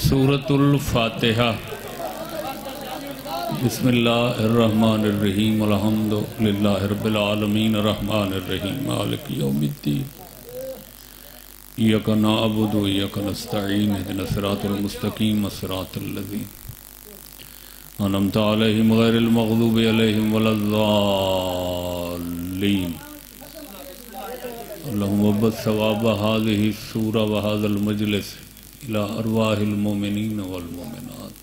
سورة الفاتحہ۔ بسم اللہ الرحمن الرحیم الحمد للہ رب العالمین الرحمن الرحیم مالک یوم الدین ایاک نعبد و ایاک نستعین اہدنا الصراط المستقیم صراط الذین انعمت علیہم غیر المغضوب علیہم ولا الضالین اللہم ابعث ثواب هذه السورة وهذا المجلس الى ارواح المؤمنین والمؤمنات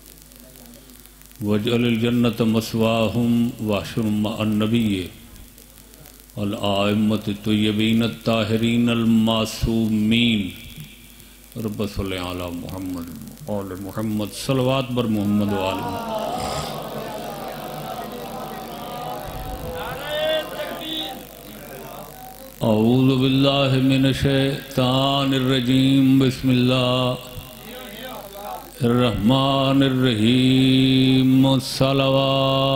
واجعل الجنة مسواهم واحشرهم مع النبي والآئمة الطيبين الطاهرين المعصومين رب صل على محمد وآل محمد صلوات بر محمد وآل محمد۔ اعوذ باللہ من الشیطان الرجیم بسم اللہ الرحمن الرحیم الصلوات۔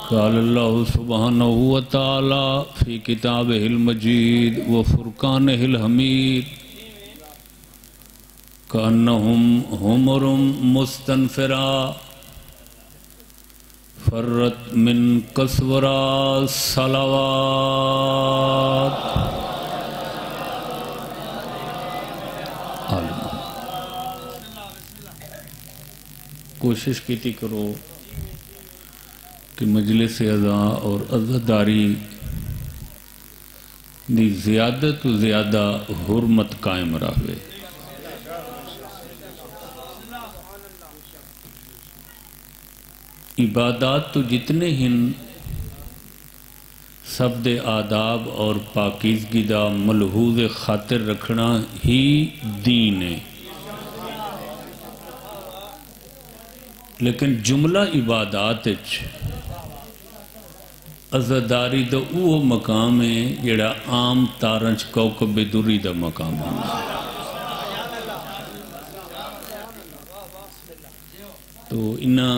قال اللہ سبحانہ وتعالی فی کتابہ المجید وفرقانہ الحمید کأنہم حمر مستنفرہ فرت من قسورا صلوات۔ کوشش کیتی کرو کہ مجلس اذاں اور عزاداری دی زیادہ تو زیادہ حرمت قائم رہے۔ عبادات تو جتنے ہن سب دے آداب اور پاکیزگی دا ملحوظ خاطر رکھنا ہی دین ہے، لیکن جملہ عبادات عزاداری دا وہ مقام ہے جڑا عام تارنچ کوکب دوری دا مقام ہے۔ تو انہا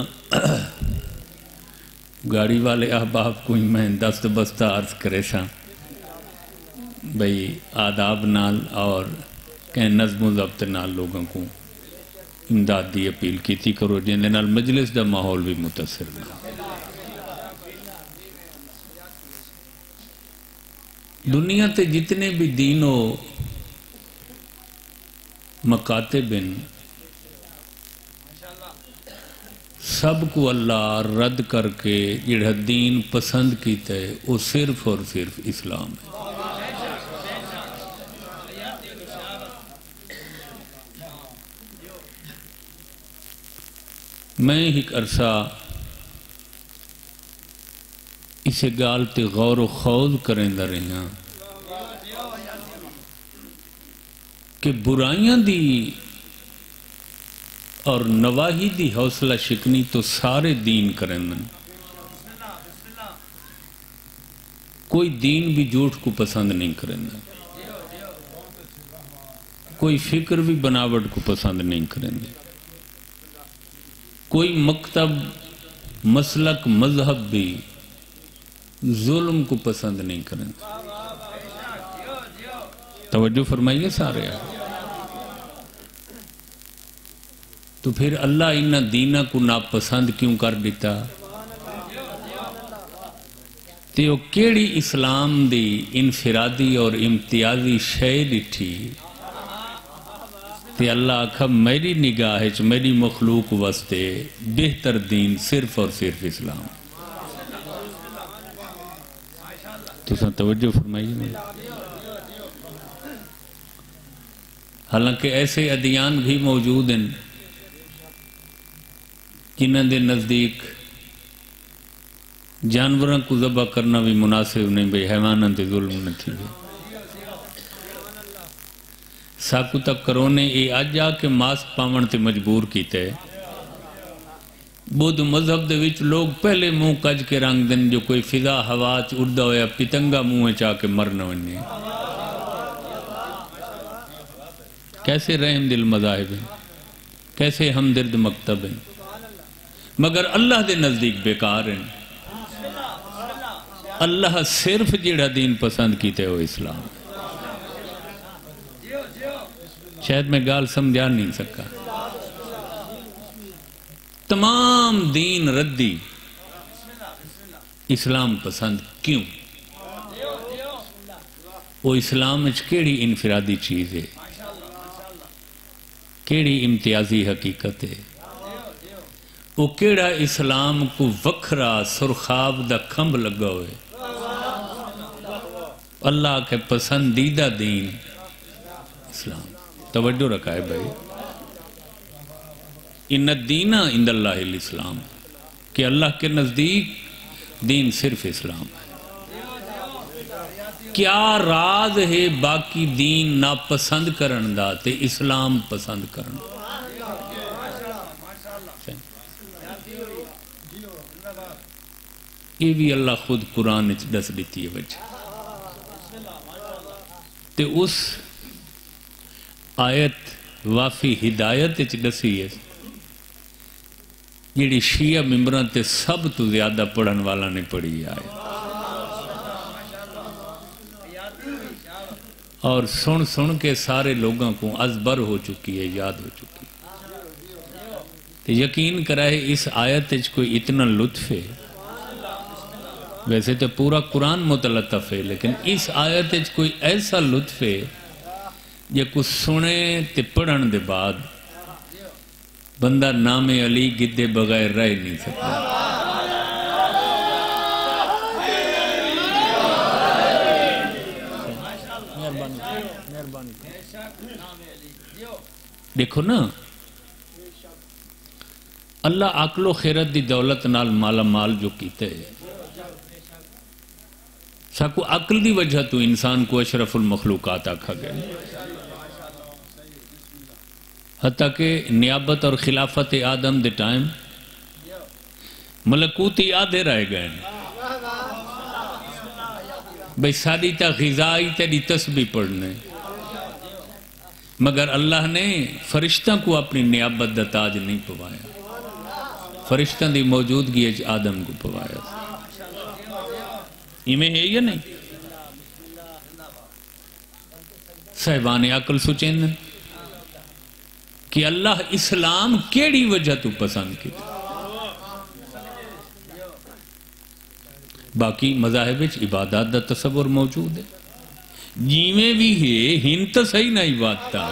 گاڑی والے احباب کو میں دست بستہ عرض کرے سا بھئی آداب نال اور کہیں نظم و ضبط نال لوگوں کو امداد دی اپیل کیتی کرو جن نال مجلس دا ماحول بھی متاثر نہ۔ دنیا تے جتنے بھی دین و مکاتب ہیں سب کو اللہ رد کر کے جڑا دین پسند کیتا ہے وہ صرف اور صرف اسلام ہے۔ میں ایک عرصہ اسے گال تے غور و خوض کریں دا رہے ہیں کہ برائیاں دی اور نواہی دی حوصلہ شکنی تو سارے دین کریں دن، کوئی دین بھی جھوٹ کو پسند نہیں کریں دن، کوئی فکر بھی بناوٹ کو پسند نہیں کریں دن، کوئی مکتب مسلک مذہب بھی ظلم کو پسند نہیں کریں۔ توجہ فرمائیے سارے آپ۔ تو پھر اللہ انہا دینہ کو ناپسند کیوں کر دیتا؟ تیو کیڑی اسلام دی انفرادی اور امتیازی شے ڈٹھی تے اللہ آکھا میری نگاہ ہے میری مخلوق واسطے بہتر دین صرف اور صرف اسلام۔ تو سن توجہ فرمائیے میں، حالانکہ ایسے ادیان بھی موجود ہیں جنہاں دے نزدیک جانوروں کو ذبح کرنا بھی مناسب نہیں بھئی حیوانوں تے ظلم نہ تھی بھئی ساکو تک کرونے ای آج آ کے ماسک پاون تے مجبور کیتے بدھ مذہب دے وچ لوگ پہلے منہ کج کے رنگ دن جو کوئی فضا ہوا چ اڑدا ہویا پتنگا منہ چاہ کے مرنا ونے کیسے رحم دل مذاہب ہیں کیسے ہمدرد مکتب ہیں مگر اللہ دے نزدیک بیکار ہیں اللہ صرف جیڑا دین پسند کیتے ہو اسلام شاید میں گال سمجھا نہیں سکا تمام دین ردی اسلام پسند کیوں وہ اسلام اچھ کیڑی انفرادی چیز ہے کیڑی امتیازی حقیقت ہے وہ کیڑا اسلام کو وکھرا سرخاب دا کھمب لگا ہوئے اللہ کے پسندیدہ دین اسلام توجہ رکھا ہے بھائی ان الدین عند اللہ الاسلام کہ اللہ کے نزدیک دین صرف اسلام ہے کیا راز ہے باقی دین ناپسند کرن دا تے اسلام پسند کرن یہ بھی اللہ خود قرآن دس دیتی ہے وجہ تے اس آیت وافی ہدایت دسی ہے جیڑی شیعہ ممبران تے سب تو زیادہ پڑھن والا نے پڑھی آئے اور سن کے سارے لوگوں کو ازبر ہو چکی ہے یاد ہو چکی ہے تو یقین کرائے اس آیت کوئی اتنا لطف ہے ویسے تو پورا قرآن متلطف ہے لیکن اس آیت کوئی ایسا لطف ہے یہ کچھ سنے تے پڑھن دے بعد بندہ نام علی گدے بغیر رہ نہیں سکتا دیکھو نا اللہ عقل و خیرت دی دولت نال مالا مال جو کیتے ہیں ساکو عقل دی وجہ تو انسان کو اشرف المخلوقات آکھا گئے حتیٰ کہ نیابت اور خلافت آدم دے ٹائم ملکوتی آدھے رہ گئے بھئی ساری تا غذائی تیری تسبیح پڑھنے مگر اللہ نے فرشتہ کو اپنی نیابت دا تاج نہیں پوایا فرشتہ دی موجودگی آدم کو پوایا ایمیں ہے یا نہیں صاحبان عقل سوچیں کہ اللہ اسلام کیڑی وجہ تو پسند کی باقی مذاہب عبادات دا تصور موجود ہے جیویں بھی ہے ہن تو صحیح نہ عبادتا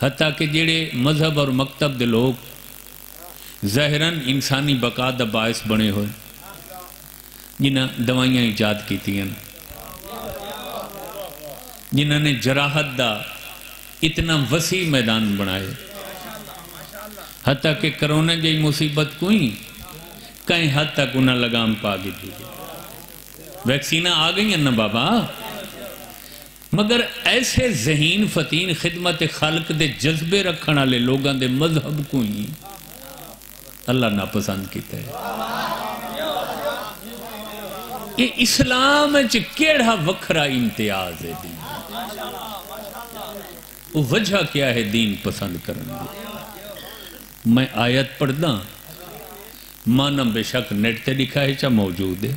حتیٰ کہ جڑے مذہب اور مکتب دے لوگ ظاہراً انسانی بقا دا باعث بنے ہوئے جنہاں دوائیاں ایجاد کی تھیں جنہاں نے جراحت دا اتنا وسیع میدان بنائے حتیٰ کہ کرونا جائی مصیبت کوئی کہیں حد تک انہاں لگام پا گئی تھی ویکسینہ آ گئی ہیں نا بابا مگر ایسے ذہین فتین خدمت خالق دے جذبے رکھنا لے لوگاں دے مذہب کوئی اللہ ناپسند کیتا ہے یہ اسلام کیڑا وکھرا امتیاز ہے دین وہ وجہ کیا ہے دین پسند کرنے میں آیت پڑھ دا مانا بے شک نیٹ تے لکھا ہے چاہ موجود ہے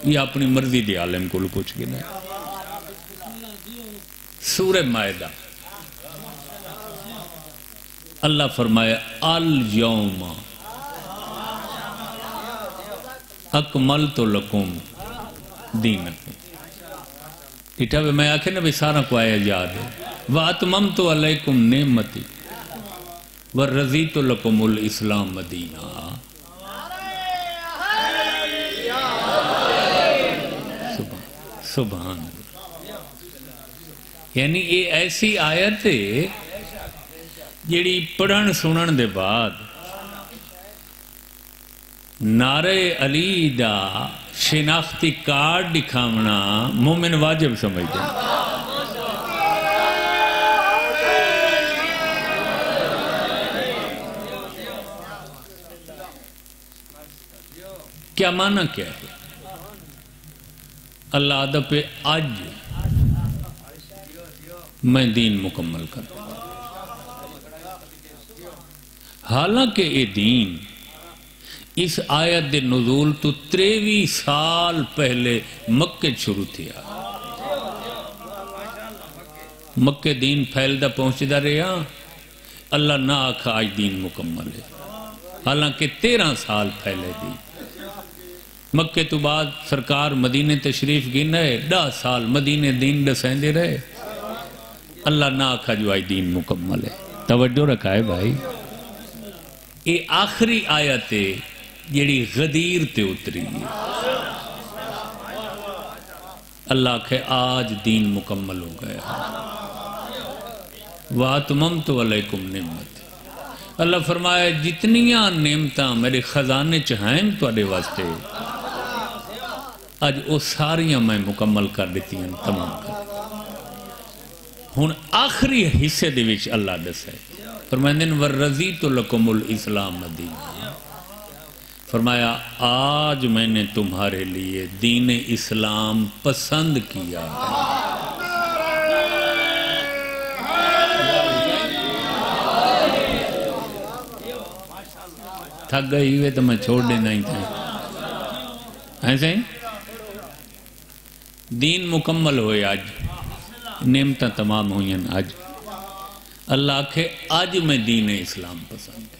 یہ اپنی مرضی دی عالم کو پوچھ گنا سورہ مائدہ اللہ فرمایا الیوم اکملت لکم دینکم ٹھیٹھا میں آکھے نا بھی سارا کو آیا یاد ہے وَأَتْمَمْتُ عَلَيْكُمْ نِعْمَتِي وَرَضِيتُ لَكُمُ الْإِسْلَامَ مَدِينَا سبحان یعنی یہ ایسی آیت ہے جیڑی پڑھن سنن دے بعد نعرے علی دا شناختی کارڈ دکھاونا مومن واجب سمجھتے ہیں۔ کیا معنی کیا ہے؟ اللہ آدھا پہ آج میں دین مکمل کروں، حالانکہ یہ دین اس آیت دے نزول تو 23 سال پہلے مکہ شروع تھیا۔ مکہ دین پھیلدا پہنچدا رہا، اللہ نہ آکھا آج دین مکمل ہے، حالانکہ 13 سال پہلے دی۔ مکہ تو بعد سرکار مدینے تشریف گن ہے، 10 سال مدینے دین دسیں دے رہے، اللہ نہ آکھا جو آج دین مکمل ہے۔ توجہ رکھا ہے بھائی، یہ آخری آیت ہے جیڑی غدیر تے اتری ہے۔ اللہ کہ آج دین مکمل ہو گیا، وَأَتْمَمْتُ عَلَيْكُمْ نِعْمَتِ۔ اللہ فرمایا جتنیاں نعمتاں میرے خزانے چاہیں تواڈے واسطے، اج وہ ساریاں میں مکمل کر دیتی ہیں، تمام کر ہن آخری حصے دے وچ اللہ دسے فرمائیں وَرَّضِيتُ لَكُمُ الْإِسْلَامَ دِينًا، فرمایا آج میں نے تمہارے لیے دین اسلام پسند کیا ہے۔ تھک گئی ہوئے تو میں چھوڑ دینا ہی تھا، ایسے ہی دین مکمل ہوئے، آج نعمتیں تمام ہوئی ہیں، آج اللہ کہ آج میں دین اسلام پسند ہے،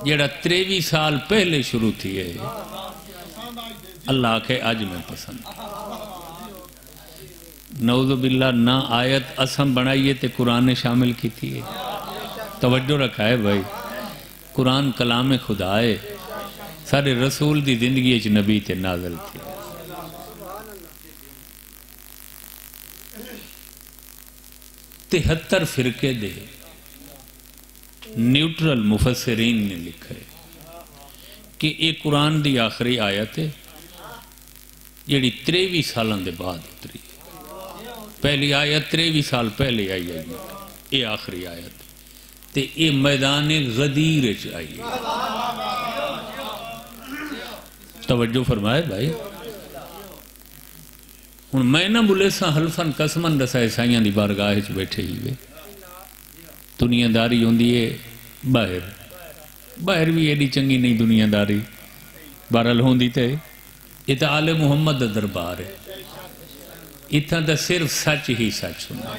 جیڑا 23 سال پہلے شروع تھی ہے، اللہ کہ آج میں پسند ہے۔ نعوذ باللہ نہ آیت اسم بنائیے تے قرآن نے شامل کی تھی ہے۔ توجہ رکھا ہے بھائی، قرآن کلام خدا ہے، سارے رسول دی زندگی اچ نبی تے نازل تھی۔ 73 فرقے دے نیوٹرل مفسرین نے لکھا ہے کہ یہ قرآن دی آخری آیت ہے جیڑی 23 سالوں دے بعد اتری ہے۔ پہلی آیت 23 سال پہلے آئی ہے، یہ آخری آیت تے یہ میدان غدیر چ آئی ہے۔ توجہ فرمائے بھائی، ہن میں نہ بولے سا حلفن قسمن دسا عیسائیاں دی بارگاہ وچ بیٹھے ہی وے، دنیا داری ہوندی ہے باہر بھی ایڈی چنگی نہیں دنیا داری، بہرحال ہوندی تے یہ تو آل محمد دا دربار ہے، اتنا تو صرف سچ ہی سچ ہوندا۔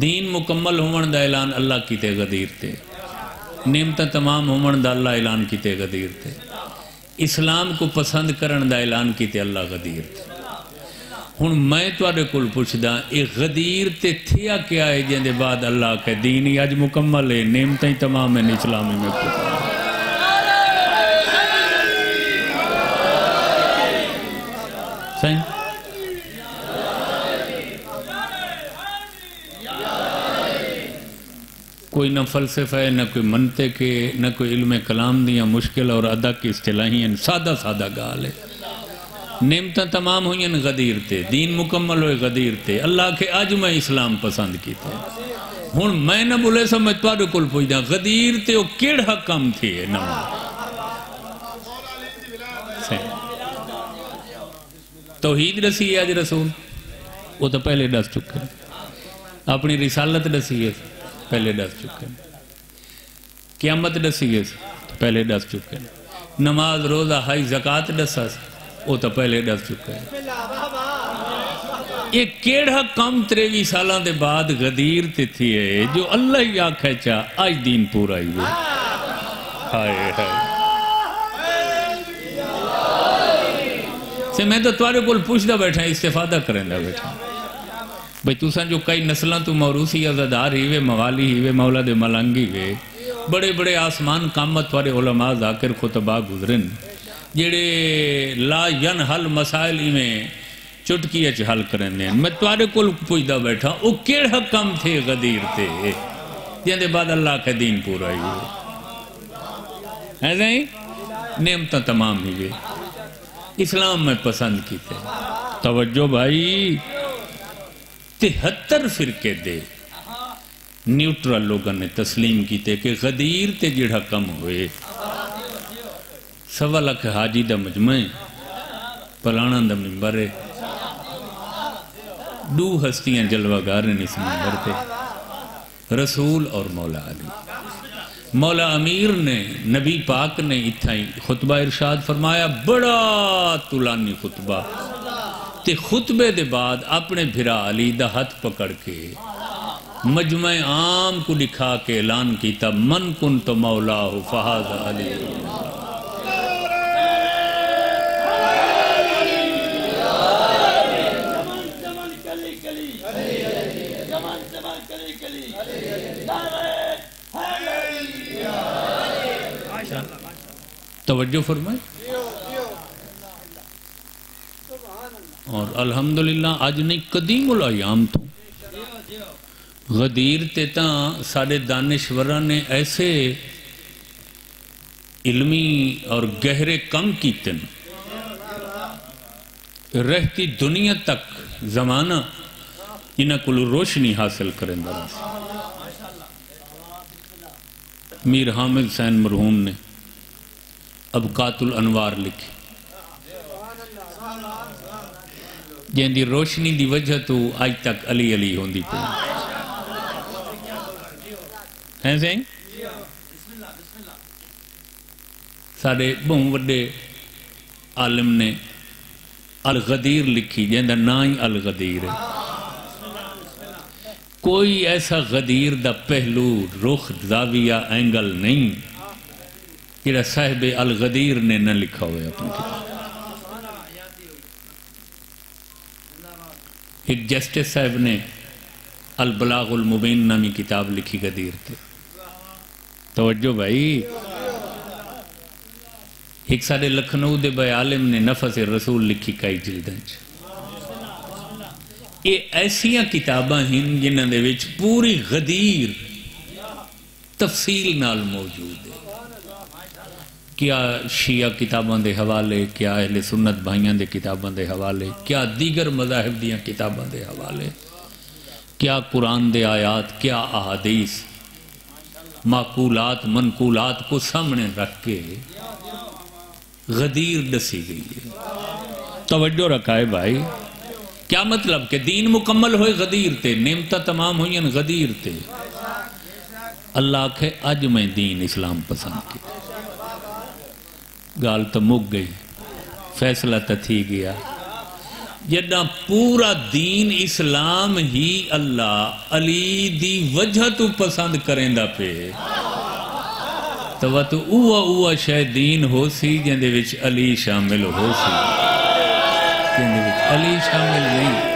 دین مکمل ہون دا اعلان اللہ کیتے غدیر تے، نعمتاں تمام ہون دا اللہ اعلان کیتے غدیر تے، اسلام کو پسند کرن دا اعلان کیتے اللہ غدیر تے۔ ہن میں تواڈے کول پوچھدا اے غدیر تے تھیا کیا ہے جن دے بعد اللہ کہ دین ہی اج مکمل ہے، نعمتاں ہی تمام ہیں اسلامی میں پوچھا۔ صحیح؟ کوئی نہ فلسفہ ہے، نہ کوئی منطق ہے، نہ کوئی علم کلام دیاں مشکل اور ادا کی اصطلاحیں، سادہ سادہ گال ہے۔ نعمتاں تمام ہوئی ہیں غدیر تے، دین مکمل ہوئے غدیر تے، اللہ کہ آج میں اسلام پسند کیتے۔ ہن میں نہ بولے سا میں تواڈے کول پوچھدا غدیر تے او کیڑا کم تھی ہے نہ توحید رسی ہے اج رسول، وہ تو پہلے دس چکے، اپنی رسالت دسی ہے پہلے دس چکے، قیامت دسی ہے پہلے دس چکے، نماز روزہ حج زکات دسا وہ تو پہلے دس چکے۔ یہ کیڑا کم 23 سالاں دے بعد غدیر تے تھی ہے جو اللہ ہی آکھے چاہ آج دین پورا ہی ہے۔ ہائے ہائے سے میں تو تمہارے کول پوچھدا بیٹھا استفادہ کرندا بیٹھا بھئی تُساں جو کئی نسلاں تو موروثی عزدار ہی وے، مغالی ہی وے، مولا دے ملنگی وے، بڑے بڑے آسمان قامت تمہارے علماء ذاکر خطبہ گزرن جڑے لا ینحل مسائل ہی میں چٹکی اچ حل کرن دیں۔ میں تمہارے کول پوچھدا بیٹھا او کیڑا کم تھے غدیر تھے جن دے بعد اللہ کا دین پورا ہی ہوئے۔ ایسا ہی نعمتاں تمام ہی گئے اسلام میں پسند کیتے توجہ بھائی 73 فرقے دے نیوٹرل لوگوں نے تسلیم کیتے کہ غدیر تے جڑا کم ہوئے 1.25 لاکھ حاجی دا مجمع پلانا دا ممبر ہے 2 ہستیاں جلوہ گارن اس ممبر پہ رسول اور مولا علی مولا امیر نے نبی پاک نے اتھائی خطبہ ارشاد فرمایا بڑا طولانی خطبہ تے خطبے دے بعد اپنے بھرا علی دا ہاتھ پکڑ کے مجمع عام کو دکھا کے اعلان کیتا من کن تو مولا ہو فہذا علی توجہ فرمائے اور الحمدللہ آج نہیں قدیم الایام تو غدیر تے تاں سارے دانشورہ نے ایسے علمی اور گہرے کم کیتے رہتی دنیا تک زمانہ انہاں کو روشنی حاصل کریں دا میر حامد حسین مرحوم نے ابقات الانوار لکھی جن دی روشنی دی وجہ تو آج تک علی علی ہوندی پہ ہیں سہیں سارے بہن وڈے عالم نے الغدیر لکھی جن دا نا ہی الغدیر ہے کوئی ایسا غدیر دا پہلو رخ زاویہ اینگل نہیں جڑا صاحب الغدیر نے نہ لکھا ہوئے اپنی کتاب ایک جسٹس صاحب نے البلاغ المبین نامی کتاب لکھی غدیر تھے توجہ بھائی ایک سارے لکھنؤ دے بھائی عالم نے نفس رسول لکھی کئی جلدنج یہ ایسیاں کتاباں ہیں جنہاں دے وچ پوری غدیر تفصیل نال موجود ہے کیا شیعہ کتاباں دے حوالے کیا اہل سنت بھائیاں دے کتاباں دے حوالے کیا دیگر مذاہب دیاں کتاباں دے حوالے کیا قرآن دے آیات کیا احادیث معقولات منقولات کو سامنے رکھ کے غدیر دسی گئی ہے توجہ رکھا ہے بھائی کیا مطلب کہ دین مکمل ہوئے غدیر تے نعمتہ تمام ہوئیں غدیر تے اللہ کہ اج میں دین اسلام پسند کی گال تو مک گئی فیصلہ تا تھی گیا جدہ پورا دین اسلام ہی اللہ علی دی وجہ تو پسند کریں دا پہ تو وہ تو اوہ شاید دین ہو سی جندے وچ علی شامل ہو سی جندے وچ علی شامل نہیں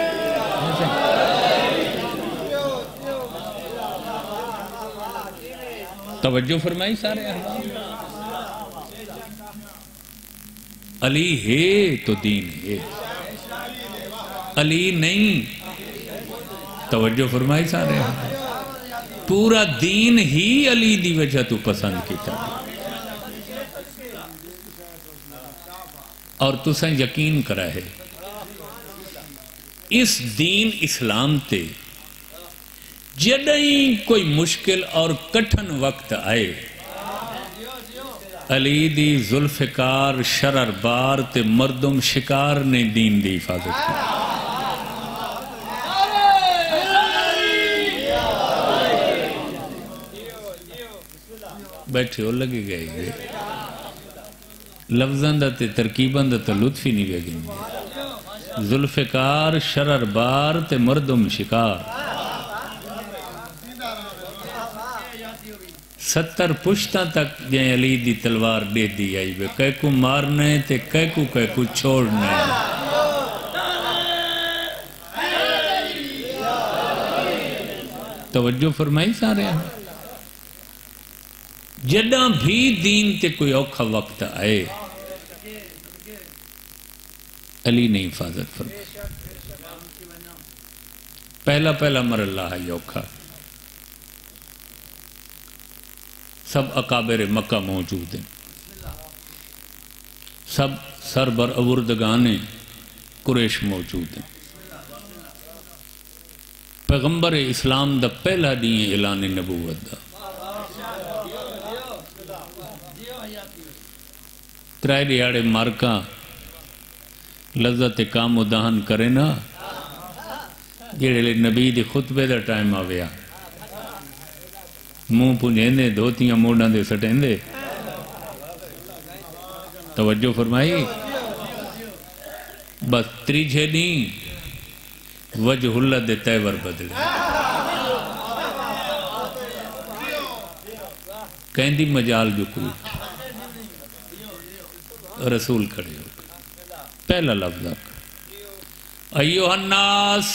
توجہ فرمائی سارے احباب علی ہے تو دین ہے علی نہیں توجہ فرمائی سارے پورا دین ہی علی دی وجہ تو پسند کیتا اور تساں یقین کرا ہے اس دین اسلام تے جدہیں کوئی مشکل اور کٹھن وقت آئے علی دی ذوالفقار شرر بار تے مردم شکار نے دین دی حفاظت کی بیٹھے ہو لگے گئے گئے لفظاں دا تے ترکیباں دا تے لطفی نہیں گئے گئے ذوالفقار شرر بار تے مردم شکار 70 پشتاں تک جائیں علی دی تلوار دے دی آئی بے کہہ کو مارنے تے کہہ کو چھوڑنے توجہ فرمائی سارے ہیں جدہ بھی دین تے کوئی اوکھا وقت آئے علی نے حفاظت فرمائی پہلا مرحلہ ہے اوکھا سب اکابر مکہ موجود ہیں سب سربر اوردگان قریش موجود ہیں. پیغمبر اسلام دا پہلا دین اعلان نبوت دا ترائے دیاڑے مارکا لذت کام و دہن کرے نا جیڑے نبی دی خطبے دا ٹائم آویا منہ پنجھیں دھوتیاں موڑاں دے سٹیں دے. توجہ فرمائی بس تریجھے نہیں وجہ اللہ دے تیور بدلے. کہیں دی مجال جو کوئی رسول کھڑے ہو پہلا لفظ ایوہ الناس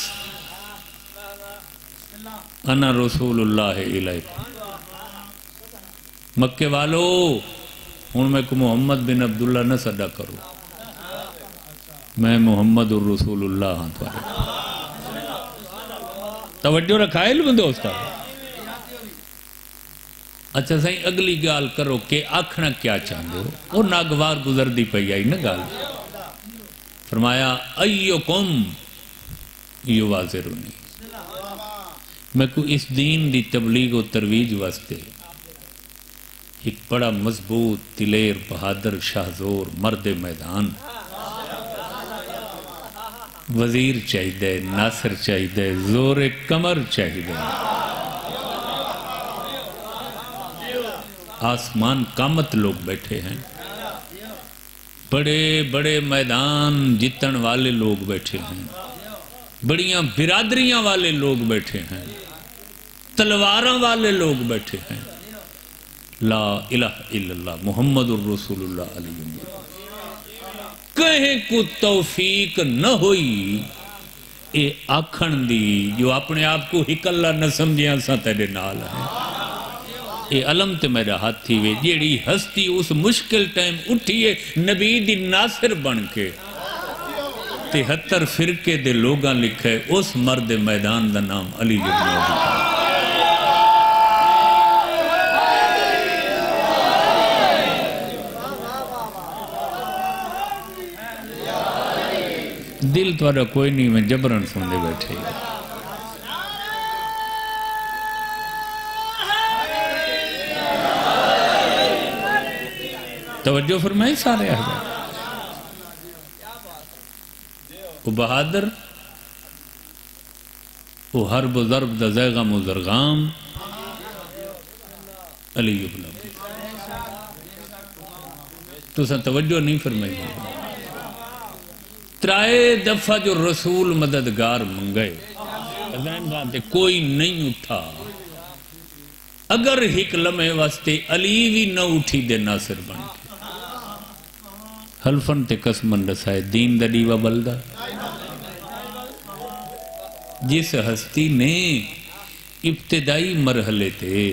انا رسول اللہ علیکم. مکے والو ہوں میں کو محمد بن عبداللہ نہ صدا کرو میں محمد الرسول اللہ ہاں تھوڑے. توجہ رکھا علم دوستا. اچھا صحیح اگلی گال کرو کہ آکھنا کیا چاہتے ہو وہ ناگوار گزر دی پئی آئی نا گال. فرمایا ایوکم یوازرونی میں کو اس دین دی تبلیغ و ترویج واسطے ایک بڑا مضبوط دلیر بہادر شاہزور مرد میدان وزیر چاہیدے ناصر چاہیدے زور کمر چاہیدے. آسمان کامت لوگ بیٹھے ہیں بڑے بڑے میدان جتن والے لوگ بیٹھے ہیں بڑیاں برادریاں والے لوگ بیٹھے ہیں تلواراں والے لوگ بیٹھے ہیں. لا الہ الا اللہ محمد الرسول اللہ علیہ وسلم کہیں کو توفیق نہ ہوئی اے آکھن دی جو اپنے آپ کو ہک اللہ نہ سمجھیاں سا تیرے نال ہیں. اے علم تے میرا ہاتھ تھی وے جیڑی ہستی اس مشکل ٹائم اٹھیے نبی دی ناصر بن کے 73 فرقے دے لوگاں لکھے اس مرد میدان دا نام علی بن ابی طالب. دل توڑا کوئی نہیں میں جبرن سننے بیٹھے. توجہ فرمائی سارے احباب. وہ بہادر وہ حرب و ضرب دا زیغم و زرغام علی بن ابی تو سن توجہ نہیں فرمائی. ترائے دفعہ جو رسول مددگار منگئے کوئی نہیں اٹھا. اگر ہک لمحے واسطے علی بھی نہ اٹھی دے ناصر بن کے حلفن تے قسمن رسائے دین دا دیوہ بلدہ. جس ہستی نے ابتدائی مرحلے تے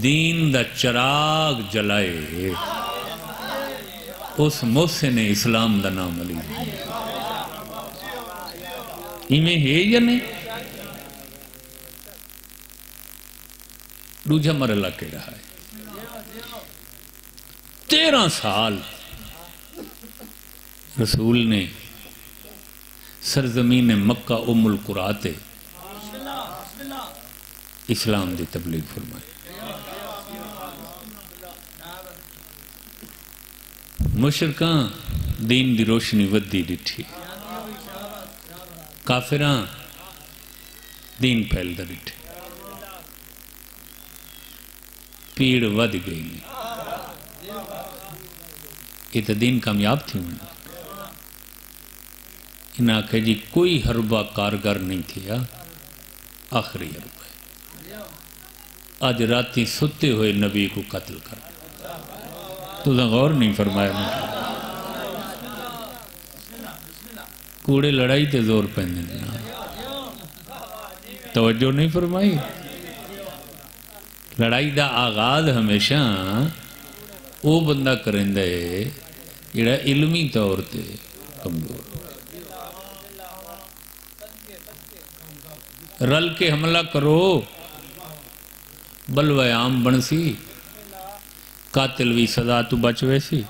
دین دا چراغ جلائے اس محسن اسلام دا نام علی. ایمیں ہے یا نہیں؟ دوجہ مرحلہ کے رہا ہے 13 سال رسول نے سرزمین مکہ ام القراتے اسلام دی تبلیغ فرمائی. مشرکاں دین دی روشنی ودی ڈٹھی کافراں دین پھیل دا ڈٹھی پیڑ ود گئی. یہ تو دین کامیاب تھی ہونا. انہاں کہ جی کوئی حربہ کارگر نہیں تھیا آخری حربہ ہے. آج راتی ستے ہوئے نبی کو قتل کر تو غور نہیں فرمایا. کوڑے لڑائی تے زور پہنے توجہ نہیں فرمائی. لڑائی دا آغاز ہمیشہ وہ بندہ کریں دے جڑا علمی طور تے کمزور رل کے حملہ کرو بلوے عام بن سی قاتل بھی سزا تو بچ ویسی.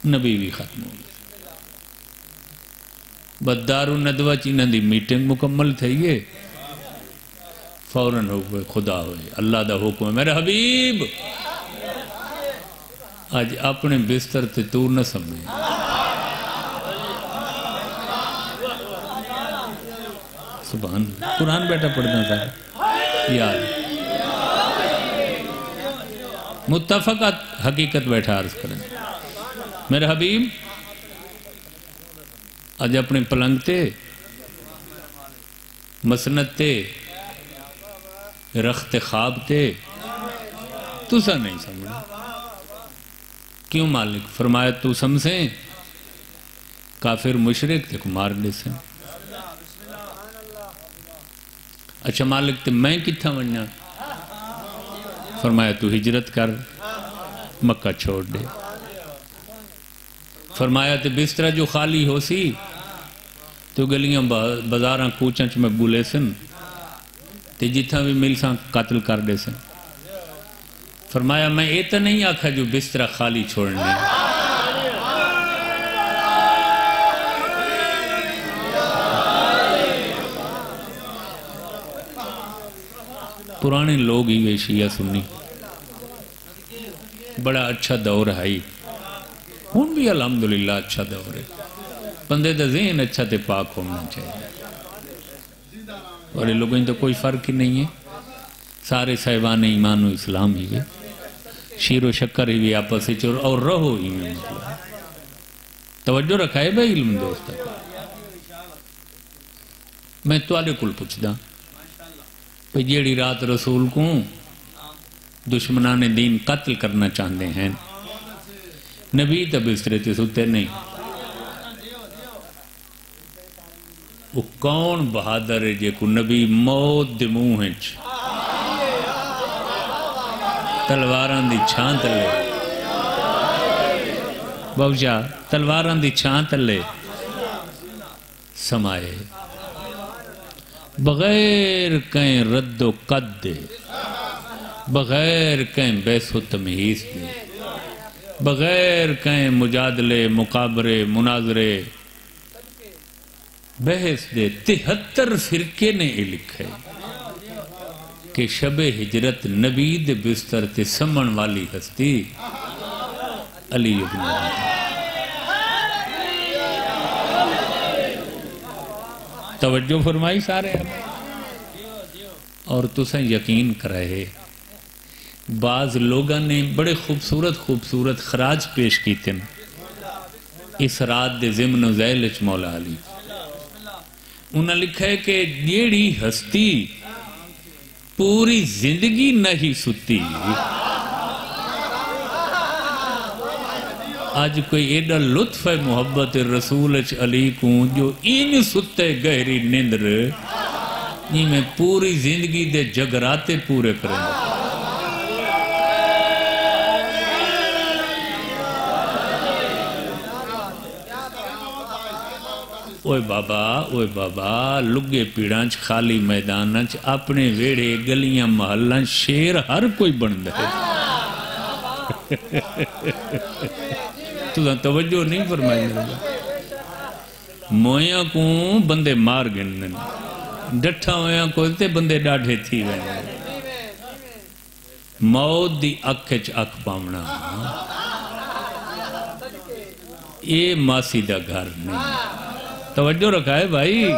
نبی بھی ختم ہو گئے بدار الندوہ چینہ دی میٹنگ مکمل تھی گئے فوراً ہو گئے خدا ہوئے اللہ دا حکم ہے میرے حبیب آج اپنے بستر تے تو نہ سمجھے سبحان اللہ قرآن بیٹا پڑھنا تھا یاد متفقات حقیقت بیٹھا عرض کریں میرے حبیب آج اپنے پلنگ تے مسند تے رخت خواب تے تو سا نہیں سمجھا کیوں مالک فرمایا تو سمسیں کافر مشرک تے کو مار دے سے اچھا مالک تے میں کتھا منیا فرمایا تو ہجرت کر مکہ چھوڑ دے فرمایا تے بسترہ جو خالی ہو سی تو گلیاں بازاراں کوچاں چ میں بولے سن تے جتھا بھی مل ساں قتل کر دے سن فرمایا میں ایتا نہیں آکھا جو بسترہ خالی چھوڑنے پرانے لوگ ہی وے شیعہ سنی بڑا اچھا دور ہے ہون بھی الحمدللہ اچھا دور ہے بندے دا ذہن اچھا تے پاک ہونا چاہیے اور یہ لوگوں تو کوئی فرق ہی نہیں ہے سارے صاحبان ایمان و اسلام ہی گئے شیر و شکر ہی بھی آپس سے چور اور رہو ہی میں مطلب توجہ رکھا ہے بھائی علم دوست میں تو آلے کل پوچھ دا پہ جیڑی رات رسول کو دشمنان دین قتل کرنا چاہتے ہیں نبی تب اس طرح تے سوتے نہیں وہ کون بہادر ہے جے کو نبی موت دے منہ ہیں تلواران دی چھانت لے بہجا تلواران دی چھانت لے سمائے بغیر کہیں رد و قد دے بغیر کہیں بیس و تمہیز دے بغیر کہیں مجادلے مقابرے مناظرے بحث دے 73 فرقے نے یہ لکھے کہ شب ہجرت نبی دے بستر تے سمن والی ہستی علی ابن ابی توجہ فرمائی سارے اور تسیں یقین کرائے بعض لوگاں نے بڑے خوبصورت خراج پیش کی تن اس رات دے ضمن و ذیلچ مولا علی انہوں نے لکھا ہے کہ جیڑی ہستی پوری زندگی نہیں ستی آج کوئی ایڈا لطف ہے محبت رسول علی کو جو این ستے گہری نندر یہ میں پوری زندگی دے جگراتے پورے کریں اوے بابا لگے پیڑانچ خالی میدانچ اپنے ویڑے گلیاں محلان شیر ہر کوئی بن دے تو توجہ نہیں فرمائی مویاں کو بندے مار گن ڈٹھا ہویاں کو تے بندے ڈاڑھے تھی وے موت دی اکھچ اکھ پامنا یہ ماسی دا گھر نہیں توجہ رکھا ہے بھائی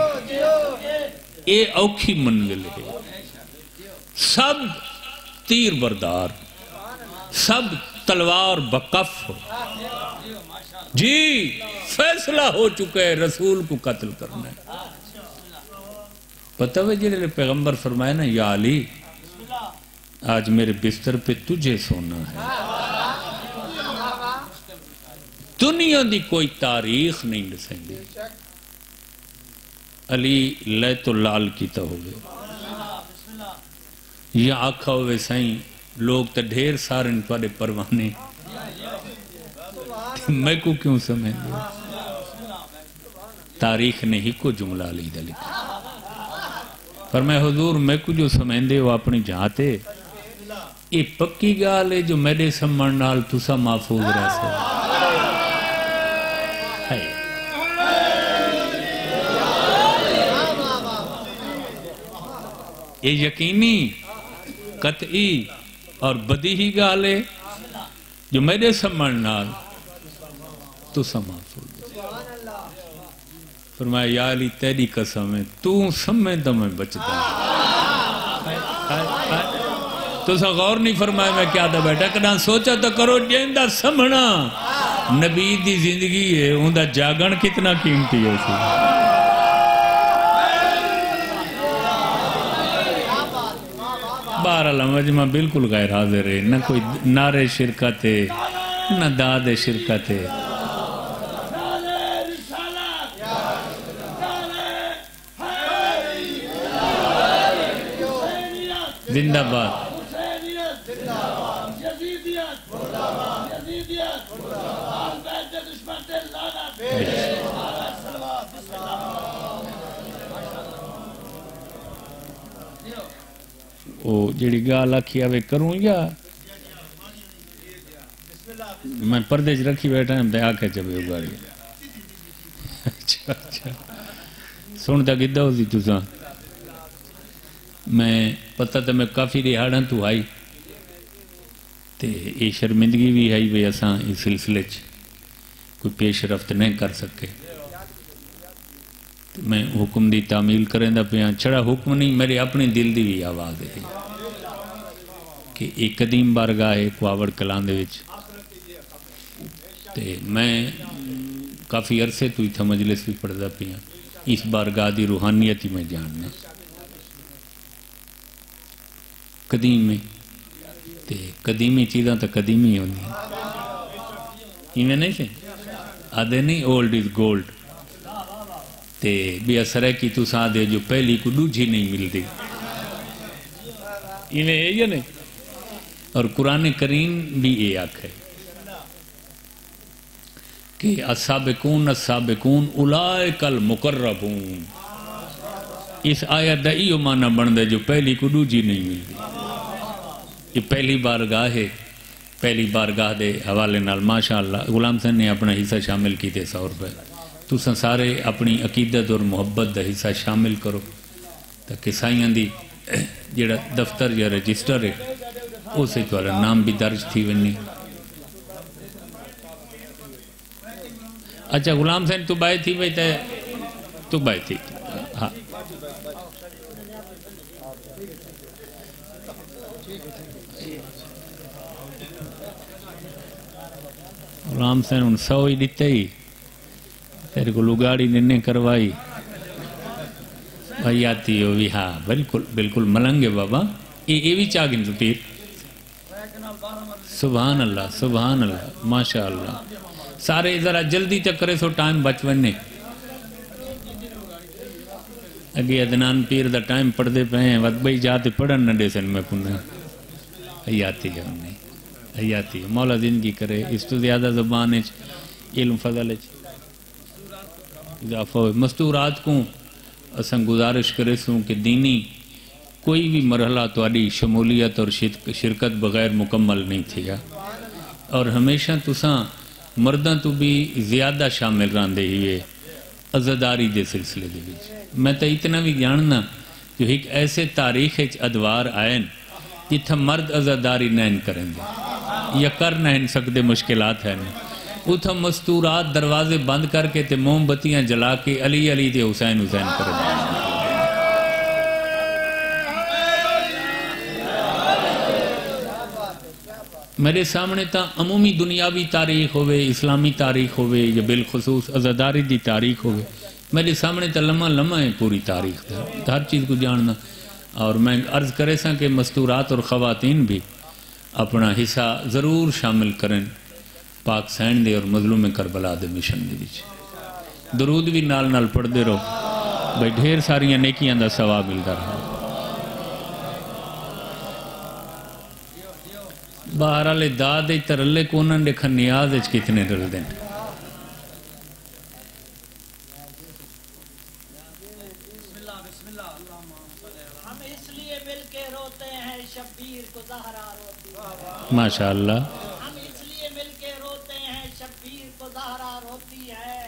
یہ اوکھی منزل ہے سب تیر بردار سب تلوار بکف جی فیصلہ ہو چکا ہے رسول کو قتل کرنا ہے پتہ ہے جنہیں پیغمبر فرمایا نا یا علی آج میرے بستر پہ تجھے سونا ہے دنیا دی کوئی تاریخ نہیں دسیں گے علی لیت اللال کی تو ہوئے یا آکھا ہوئے سائیں لوگ تا ڈھیر سارن پڑے پروانے میں کو کیوں سمجھ دیا تاریخ نے ہی کو جملہ علی دا لکھا فرمائے حضور میں کو جو سمجھ دے وہ اپنی جہاتے یہ پکی گال ہے جو میرے سمجھ نال تسا محفوظ رہ سکتا یہ یقینی قطعی اور بدیہی گال ہے جو میرے سمجھ نال تو محفوظ فرمایا یا علی تیری قسم ہے تو سمجھ تو میں بچتا تو سا غور نہیں فرمایا میں کیا تھا بیٹھا کنا سوچا تو کرو جیندہ سمجھنا نبی دی زندگی ہے اندہ جاگن کتنا قیمتی ہے سی بہرحال مجمع بالکل غیر حاضر ہے نہ کوئی نعرے شرکت ہے نہ داد شرکت ہے زندہ باد وہ جڑی گال آکھی آوے کروں یا میں پردے چ رکھی بیٹھا ہم تے آکھے چبے اگاڑی اچھا سن تا کدھا ہو سی تساں میں پتہ تو میں کافی رہاڑاں تو آئی تے یہ شرمندگی بھی آئی بھی اساں اس سلسلے چ کوئی پیش رفت نہیں کر سکے میں حکم دی تعمیل کریں دا پیاں چھڑا حکم نہیں میرے اپنے دل دی بھی آواز ہے کہ ایک قدیم بارگاہ ہے کواوڑ کلان دے وچ تے میں کافی عرصے تو تھا مجلس بھی پڑھدا پیاں اس بارگاہ دی روحانیت ہی میں جاننا قدیم میں تے قدیمی چیزاں تو قدیمی ہونی ایویں نہیں سے آدھے نہیں اولڈ از گولڈ تے بھی اثر ہے کہ تو ساں دے جو پہلی کو دوجھی نہیں ملتی ایویں ہے یا نہیں اور قرآن کریم بھی یہ آکھ ہے کہ السابقون السابقون اولئک المقربون اس آیت دا ایو معنی بن دے جو پہلی کو دوجھی نہیں ملتی یہ پہلی بارگاہ ہے پہلی بارگاہ دے حوالے نال ماشاءاللہ غلام صاحب نے اپنا حصہ شامل کیتے 100 روپے تو سارے اپنی عقیدت اور محبت دا حصہ شامل کرو تاکہ سائیاں دی جڑا دفتر یا رجسٹر ہے اسے تھوڑا نام بھی درج تھی ونی اچھا غلام صاحب تو بائے تھی بھائی تو بائے تھی ہاں غلام صاحب ان 100 ہی دیتے ہی تیرے کو لگاڑی ننے کروائی بھائی آتی ہو بھی ہاں بالکل بالکل ملنگے بابا یہ بھی چاگن تو پیر سبحان اللہ ماشاءاللہ سارے ذرا جلدی تک کرے سو ٹائم بچ وننے اگے عدنان پیر دا ٹائم پڑھ دے پہ ہیں وقت بھائی جاتے پڑھن نہ دے سن میں پنہ حیاتی ہے انہیں حیاتی ہے مولا زندگی کرے اس تو زیادہ زبان ہے علم فضل ہے اضافہ ہوئے مستورات کو اساں گزارش کرے سوں کہ دینی کوئی بھی مرحلہ تواری شمولیت اور شرکت بغیر مکمل نہیں تھی اور ہمیشہ تساں مرداں تو بھی زیادہ شامل راندے ہوئے عزداری دے سلسلے دے وچ میں تو اتنا بھی جاننا جو ایک ایسے تاریخ ادوار آئین جتھا مرد عزداری نہیں کریں گے یا کر نہیں سکتے مشکلات ہیں اتھا مستورات دروازے بند کر کے تے موم بتیاں جلا کے علی علی تے حسین حسین کر دیں میرے سامنے تا عمومی دنیاوی تاریخ ہوئے اسلامی تاریخ ہوئے یا بالخصوص عزداری دی تاریخ ہوئے میرے سامنے تا لمحہ ہے پوری تاریخ دا ہر چیز کو جاننا اور میں عرض کرے ساں کہ مستورات اور خواتین بھی اپنا حصہ ضرور شامل کریں پاک سین دے اور مظلوم کربلا دے مشن دے وچ درود بھی نال نال پڑھ دے رہو بھئی ڈھیر ساریاں نیکیاں دا ثواب ملتا رہا بہرحال داد ترلے کو انہوں نے دیکھا نیاز اچ کتنے رل دیں ہم اس لیے مل کے روتے ہیں شبیر کو زہرا روتی ماشاءاللہ ہم اس لیے مل کے روتے ہیں شبیر کو زہرا روتی ہے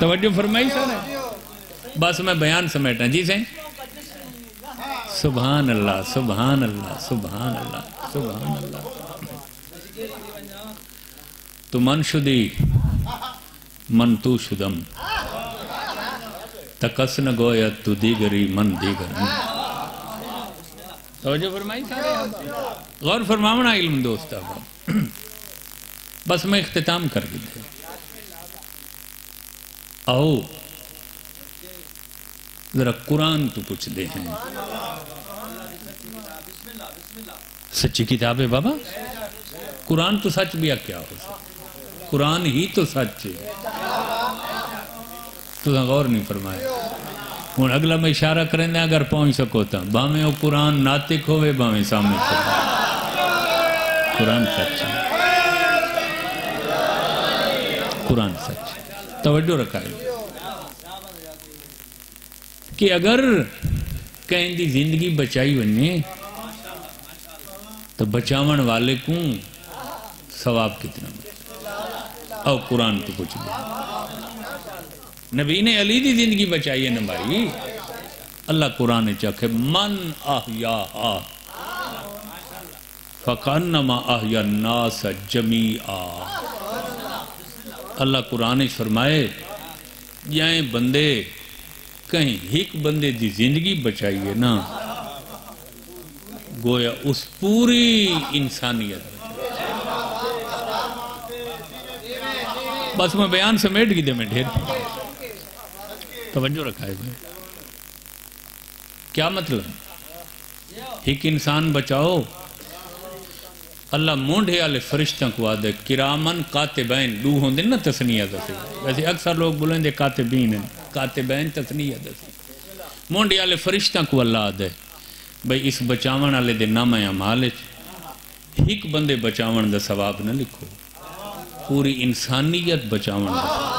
توجہ فرمائی سارے بس میں بیان سمیٹا جی سے سبحان اللہ سبحان اللہ سبحان اللہ سبحان اللہ تو من شدی من تو شدم تکس نہ گویت تو دیگری من دیگر توجہ فرمائی سارے غور فرماونا علم دوستا بس میں اختتام کر کے دے آؤ ذرا قرآن تو پوچھ دے ہیں سچی کتاب ہے بابا قرآن تو سچ بھی کیا ہو سکتا قرآن ہی تو سچ ہے تو غور نہیں فرمایا ہوں اگلا میں اشارہ کریں دیں اگر پہنچ سکو تا باہیں وہ قرآن ناطق ہوئے باہیں سامنے قرآن سچ ہے قرآن سچ توجہ رکھائے کہ اگر کہیں دی زندگی بچائی بننے تو بچاون والے کو ثواب کتنا ملے اور قرآن تو کچھ بھی نبی نے علی دی زندگی بچائی ہے نبائی اللہ قرآن چاکھے من احیاہا فکانما احیا الناس جمیعا اللہ قرآن فرمائے جائیں بندے کہیں ایک بندے دی زندگی بچائیے نا گویا اس پوری انسانیت بس میں بیان سمیٹ کی دے میں ڈھیر توجہ رکھا ہے بھائی کیا مطلب ایک انسان بچاؤ اللہ مونڈے والے فرشتوں کو آدھے کرامن کاتبین دو ہوں دن نا تسنیہ دسے ویسے اکثر لوگ بولیں دے کاتبین ہیں کاتبین تسنیہ دسے مونڈے والے فرشتوں کو اللہ آدھے بھئی اس بچاون والے دے نام اعمال ایک بندے بچاون دا ثواب نہ لکھو پوری انسانیت بچاون دا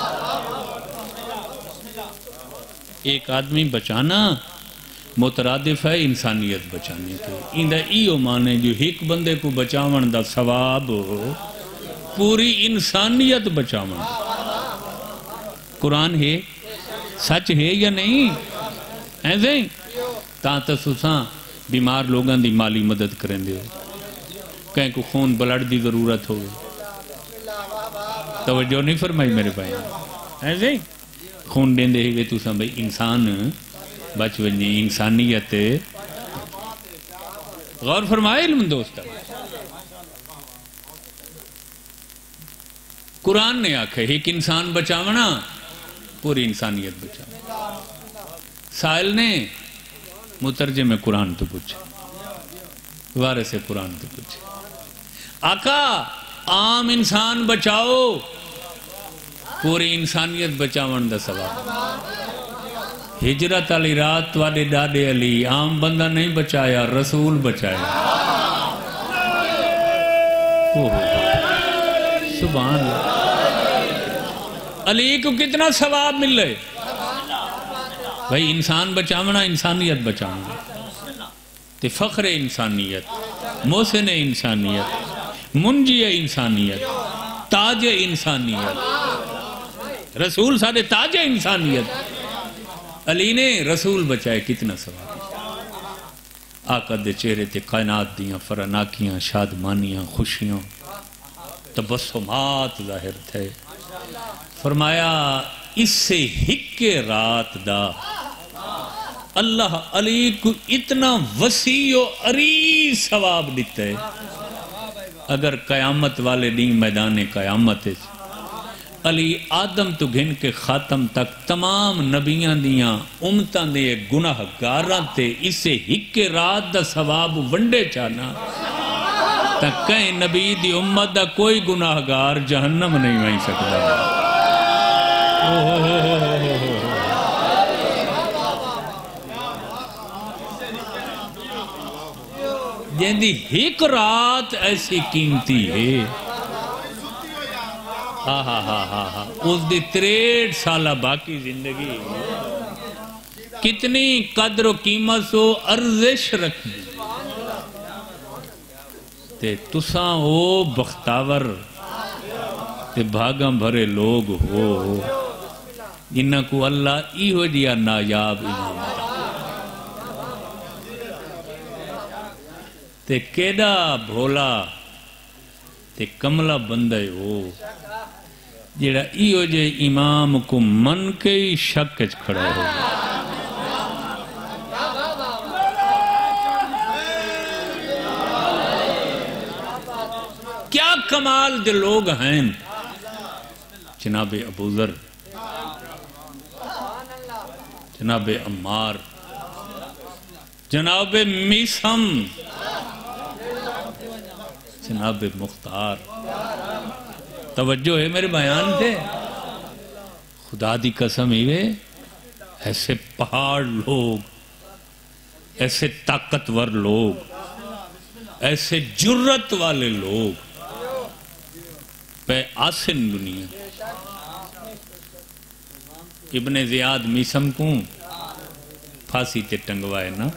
ایک آدمی بچانا مترادف ہے انسانیت بچانے کو اندہ ایو مانے جو ایک بندے کو بچاون دا ثواب پوری انسانیت بچاون قرآن ہے سچ ہے یا نہیں ایسے تاں تسوساں بیمار لوگاں دی مالی مدد کریں دے کہیں کو خون بلڈ دی ضرورت ہو توجہ نہیں فرمائی میرے بھائی ایسے خون دیں دے ہوئے تو ساں بھئی انسان بچ ونجی انسانیت غور فرمائے علم دوستا قرآن نے آکھے ایک انسان بچاونا پوری انسانیت بچاونا سائل نے مترجم قرآن تو پوچھے وارث قرآن تو پوچھے آقا عام انسان بچاؤ پوری انسانیت بچاون دا ثواب ہجرت علی رات والے ڈاڈے علی عام بندہ نہیں بچایا رسول بچایا سبحان اللہ علی کو کتنا ثواب مل رہے بھائی انسان بچاونا انسانیت بچاونا تے فخر انسانیت محسن انسانیت منجی انسانیت تاج انسانیت رسول سارے تاج انسانیت علی نے رسول بچائے کتنا ثواب آقا دے چہرے تے کائنات دیاں فرناکیاں شادمانیاں خوشیاں تبسمات ظاہر تھے فرمایا اس سے ہک رات دا اللہ علی کو اتنا وسیع و عریض ثواب دیتا ہے اگر قیامت والے دن میدان قیامت ہے علی آدم تو گھن کے خاتم تک تمام نبیاں دیاں امتاں دے گناہ گاراں تے اسے ہک رات دا ثواب ونڈے چانا تا کہیں نبی دی امت دا کوئی گناہ گار جہنم نہیں وہیں سکتا جیندی ایک رات ایسی قیمتی ہے اس دی 63 سالہ باقی زندگی کتنی قدر و قیمت و ارزش رکھنی تے تساں او بختاور تے بھاگاں بھرے لوگ ہو جنہ کو اللہ ایہو جیا نایاب امام تے کیڑا بھولا تے کملا بندہ ہو جڑا ایہو جے امام کو من کے ہی شک وچ کھڑا ہو کیا کمال دے لوگ ہیں جناب ابو ذر، جناب عمار، جناب میسم، جناب مختار. توجہ ہے میرے بیان تھے. خدا دی قسم ہی ایسے پہاڑ لوگ، ایسے طاقتور لوگ، ایسے جرت والے لوگ پہ آسن دنیا. ابن زیاد میسم کو پھانسی تے ٹنگوائے نا،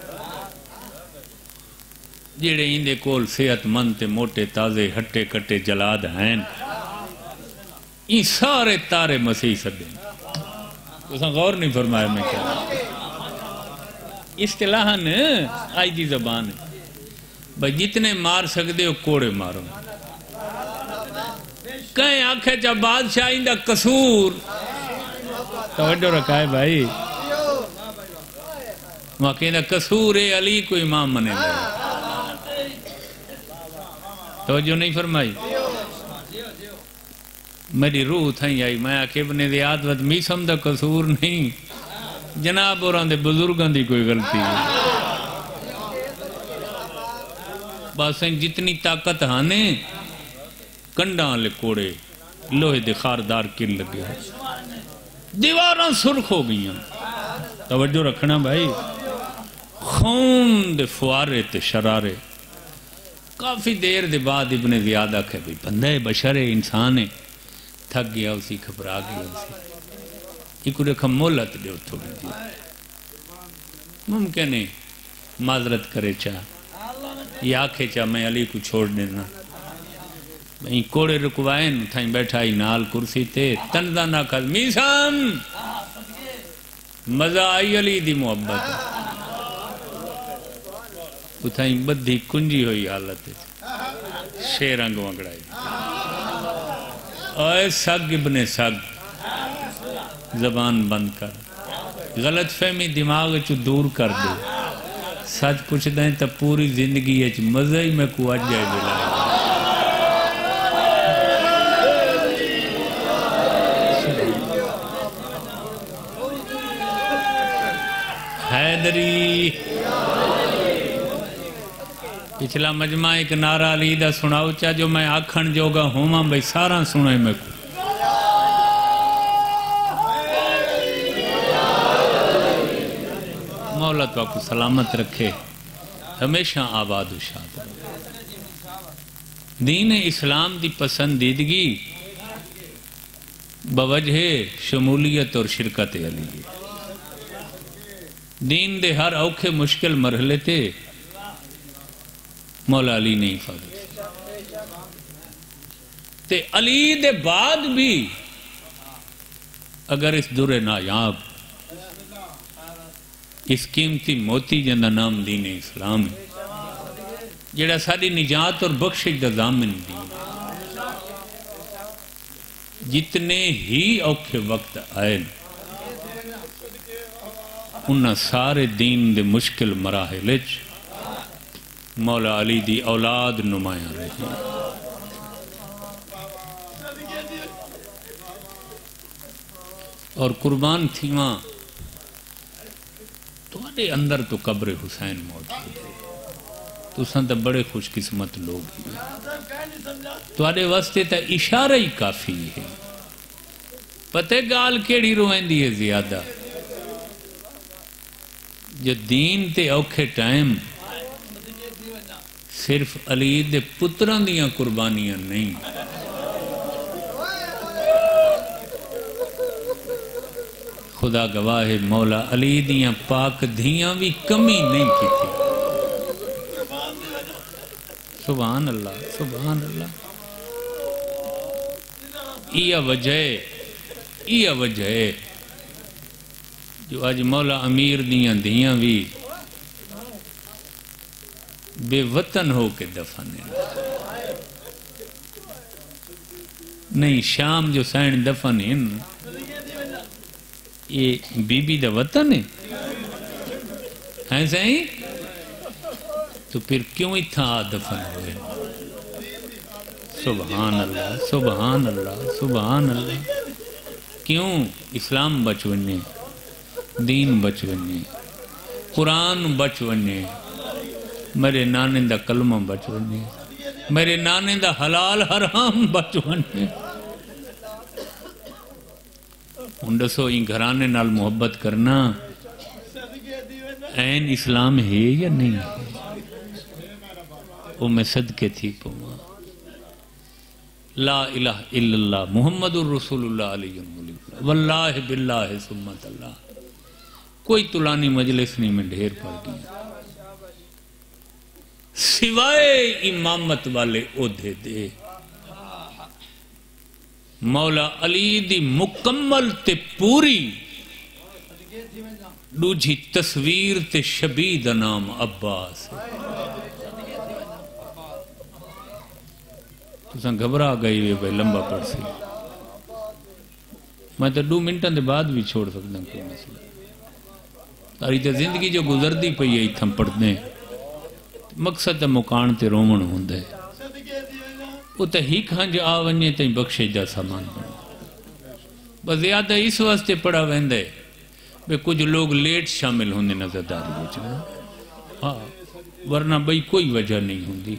جڑے اندے کول صحت مند تے موٹے تازے ہٹے کٹے جلاد ہیں، یہ سارے تارے مسیح سدے. تو غور نہیں فرمایا میں کیا اصطلاحاً آج دی زبان ہے بھائی جتنے مار سکتے ہو کوڑے مارو. کہیں آنکھیں جب بادشاہ اندہ قصور توجہ رکھا ہے بھائی، وہاں کہندہ قصور علی کو امام منے لے. توجہ نہیں فرمائی. میری روح تھیں آئی میں آکے ابن زیاد ود میسم دا قصور نہیں، جناب اور اندے بزرگاں دی کوئی غلطی ہے. بس جتنی طاقت ہانے کنڈاں لے کوڑے لوہے دے خاردار کل لگے ہیں، دیواراں سرخ ہو گئی ہیں. توجہ رکھنا بھائی. خون دے فوارے تے شرارے. کافی دیر دے بعد ابن زیاد آکھے بھی بندہ بشر انسان ہے، تھک گیا اسی، گھبرا گیا اسی، ایک رکھا مولت دے تھوڑی دی. ممکن ہے معذرت کرے چاہ یا آکھے چاہ میں علی کو چھوڑ دینا. میں کوڑے رکوائن تھائیں بیٹھا ہی نال کرسی تے تنزہ نہ کھل میسم مزہ آئی علی دی محبت اتھائیں بدھی کنجی ہوئی حالت شیرنگ وگڑائی. اے سگ ابن سگ زبان بند کر، غلط فہمی دماغ چو دور کر دے. سچ پوچھ دیں تا پوری زندگی اچ مزہ ہی میں کو آج جائے دلائے. حیدری پچھلا مجمع ایک نعرہ علی دا سناؤ چاہ جو میں آکھن جوگا ہوں بھئی سارا سنائے میں کو. مولا تو آپ کو سلامت رکھے، ہمیشہ آباد و شاد. دین اسلام دی پسندیدگی بوجہ شمولیت اور شرکت علی. دین دے ہر اوکھے مشکل مرحلے تے مولا علی نے حفاظت تے علی دے بعد بھی اگر اس در نایاب اس قیمتی موتی جندہ نام دین اسلام ہے جڑا ساری نجات اور بخشش دا ضامن دین. جتنے ہی اوکھے وقت آئے انہاں سارے دین دے مشکل مراحل مولا علی دی اولاد نمایاں رہی. اور قربان تھی ماں تمہارے اندر تو قبر حسین موجود ہے. تو سنت بڑے خوش قسمت لوگ ہیں. تمہارے واسطے تا اشارہ ہی کافی ہے. پتہ گال کیڑی روئیں دی ہے زیادہ جو دین تے اوکھے ٹائم صرف علی دے پتران دیاں قربانیاں نہیں، خدا گواہ مولا علی دیاں پاک دھیاں بھی کمی نہیں کی تھی. سبحان اللہ سبحان اللہ. یہ وجہ جو اج مولا امیر دیاں دھیاں بھی بے وطن ہو کے دفن ہیں نہیں شام جو سائن دفن ہیں یہ بی بی دا وطن ہے سائیں تو پھر کیوں اتھا دفن ہوئے سبحان اللہ سبحان اللہ سبحان اللہ کیوں اسلام بچ ونے دین بچ ونے قرآن بچ ونے میرے نانے دا کلمہ بچ ونے میرے نانے دا حلال حرام بچ ونے دسو این گھرانے نال محبت کرنا این اسلام ہے یا نہیں وہ میں صدقے تھی پوا لا الہ الا اللہ محمد الرسول اللہ علیہ وسلم واللہ باللہ سمت اللہ کوئی طولانی مجلس نہیں میں ڈھیر پڑ گیا سوائے امامت والے عہدے دے مولا علی دی مکمل تے پوری دوجھی تصویر تے شبیہ دا نام عباس تساں گھبرا گئی ہوئے بھائی لمبا پڑھ سی میں تو 2 منٹوں دے بعد بھی چھوڑ سکتا ہوں کوئی مسئلہ تاری تے زندگی جو گزردی پئی ہے اتھم پڑھنے مقصد مکان تے رومن ہوندے وہ تو ہی کھانج آونجے تیں بخشے جا سامان بنا بس زیادہ اس واسطے پڑھا ویندے بے کچھ لوگ لیٹ شامل ہونے نظرداری بچنا ہاں ورنہ بھئی کوئی وجہ نہیں ہوندی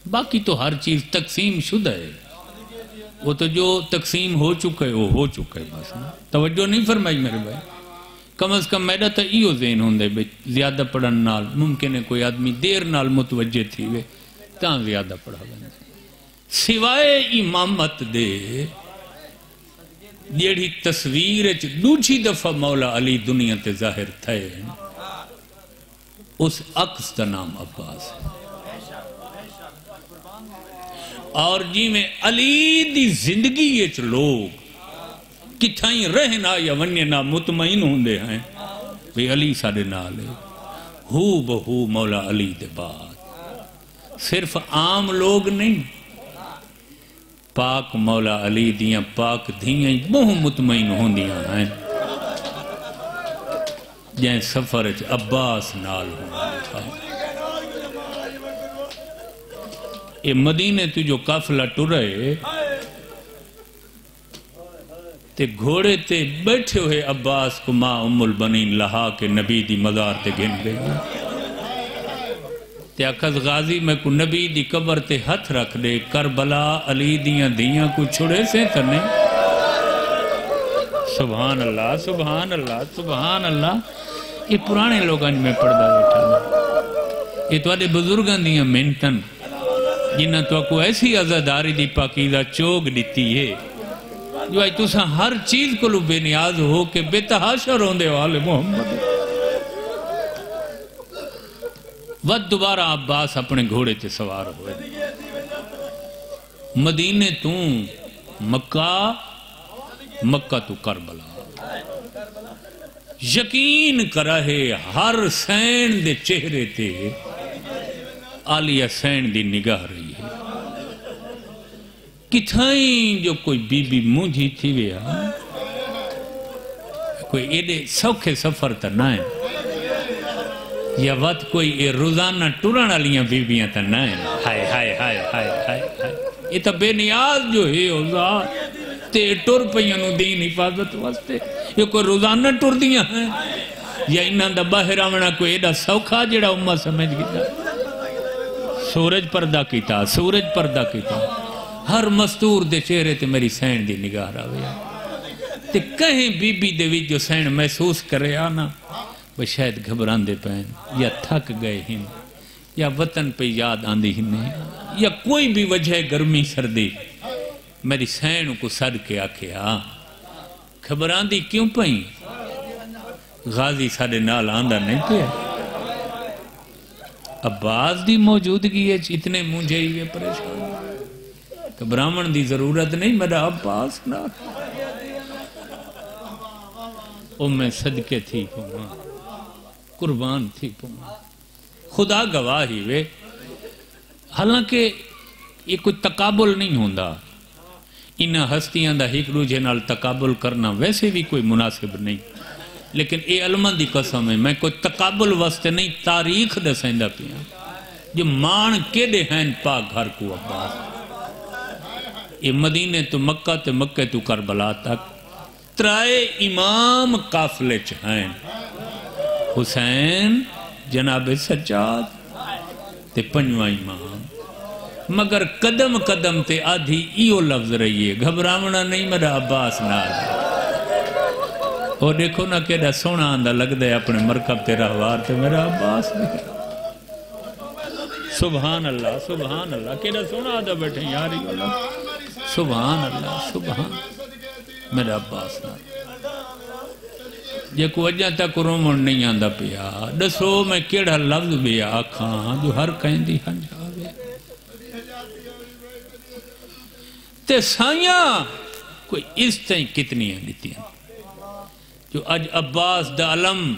باقی تو ہر چیز تقسیم شدہ ہے وہ تو جو تقسیم ہو چکا ہے وہ ہو چکا ہے بس توجہ نہیں فرمائی میرے بھائی کم از کم میڈا تا ایو ذہن ہوندے بے زیادہ پڑھن نال ممکن ہے کوئی آدمی دیر نال متوجہ تھی وے تاں زیادہ پڑھا ویندے سوائے امامت دے جیڑی تصویر دوجھی دفعہ مولا علی دنیا تے ظاہر تھے اس عکس دا نام عباس ہے اور جی میں علی دی زندگی یہ لوگ کتھائیں رہنا یا ونینا مطمئن ہوندے ہیں بھی علی ساڑے نالے ہو بہو مولا علی دے بعد صرف عام لوگ نہیں پاک مولا علی دیاں پاک دھیاں بہو مطمئن ہوندیاں ہیں جائیں سفر عباس نال ہوندے یہ مدینے تو جو قافلہ ٹرے تے گھوڑے تے بیٹھے ہوئے عباس کو ماں ام البنین لہا کے نبی دی مزار تے گھن گئے تے اکھز غازی میں کو نبی دی قبر تے ہتھ رکھ دے کربلا علی دیاں دیاں کو چھڑے سے تھنے سبحان اللہ سبحان اللہ سبحان اللہ یہ پرانے لوگاں میں پردہ بیٹھا یہ تو آدھے بزرگاں دیاں منتن جنہاں تو کو ایسی عزاداری دی پاکیزہ چوگ دیتی ہے جو آئی تُساں ہر چیز کو لو بے نیاز ہو کہ بے تحاشا روندے والے محمد ود دوبارہ عباس اپنے گھوڑے تے سوار ہوئے مدینے تو مکہ تو کربلا یقین کرے ہر سین دے چہرے تے آلیہ سین دی نگاہ رہی ہے کتھائیں جو کوئی بی بی مجھی تھی ویا کوئی ایڈے سوکھے سفر تا نائن یا وقت کوئی اے روزانہ ٹورن علیاں بی بیاں تا نائن ہائے ہائے ہائے ہائے ہائے یہ تا بے نیاز جو ہے اوزار تے ٹور پیانو دین حفاظت واسطے یہ کوئی روزانہ ٹور دیاں ہیں یا انہاں دا باہر آمنا کوئی ایڈا سوکھا جڑا امہ سمجھ گیا سورج پردہ کیتا سورج پردہ کیتا ہر مستور دے چہرے تے میری سین دی نگاہ راویا تے کہیں بی بی دے وی جو سین محسوس کرے آنا وہ شاید گھبران دے پہن یا تھک گئے ہن یا وطن پہ یاد آندی ہنے یا کوئی بھی وجہ گرمی سردی میری سین کو سر کے آکھے گھبران دی کیوں پہیں غازی سارے نال آندہ نہیں پہ عباس دی موجودگی ہے اتنے مجھے ہی پریشان کہ برامن دی ضرورت نہیں میرا عباس نہ او میں صدقے تھی پوما قربان تھی پوما خدا گواہی وے حالانکہ یہ کوئی تقابل نہیں ہوندا انہاں ہستیاں دا ایک دوجے نال تقابل کرنا ویسے بھی کوئی مناسب نہیں لیکن اے علماء دی قسم ہے میں کوئی تقابل واسطے نہیں تاریخ دسیندا پیا جو مان کے دے ہیں پاک گھر کو عباس یہ مدینے تو مکہ تے مکہ تو کربلا تک ترائے امام قافلے چ ہیں حسین جناب سجاد تے پنجواں امام مگر قدم قدم تے آدھی ایو لفظ رہی ہے گھبراونا نہیں میرا عباس نال اور دیکھو نا کیڑا سونا آندہ لگ دے اپنے مرکب تے رہوار تے میرا عباس نہیں سبحان اللہ کیڑا سونا آندہ بیٹھے یاری اللہ سبحان اللہ میرا عباس نال جے کو اجا تک رومن نہیں آندہ پیا دسو میں کیڑا لفظ بھی آکھاں جو ہر کہیں دی ہنجاوے تے سائیاں کوئی اس تائیں کتنی ہیں دیتی ہیں جو اج عباس دا علم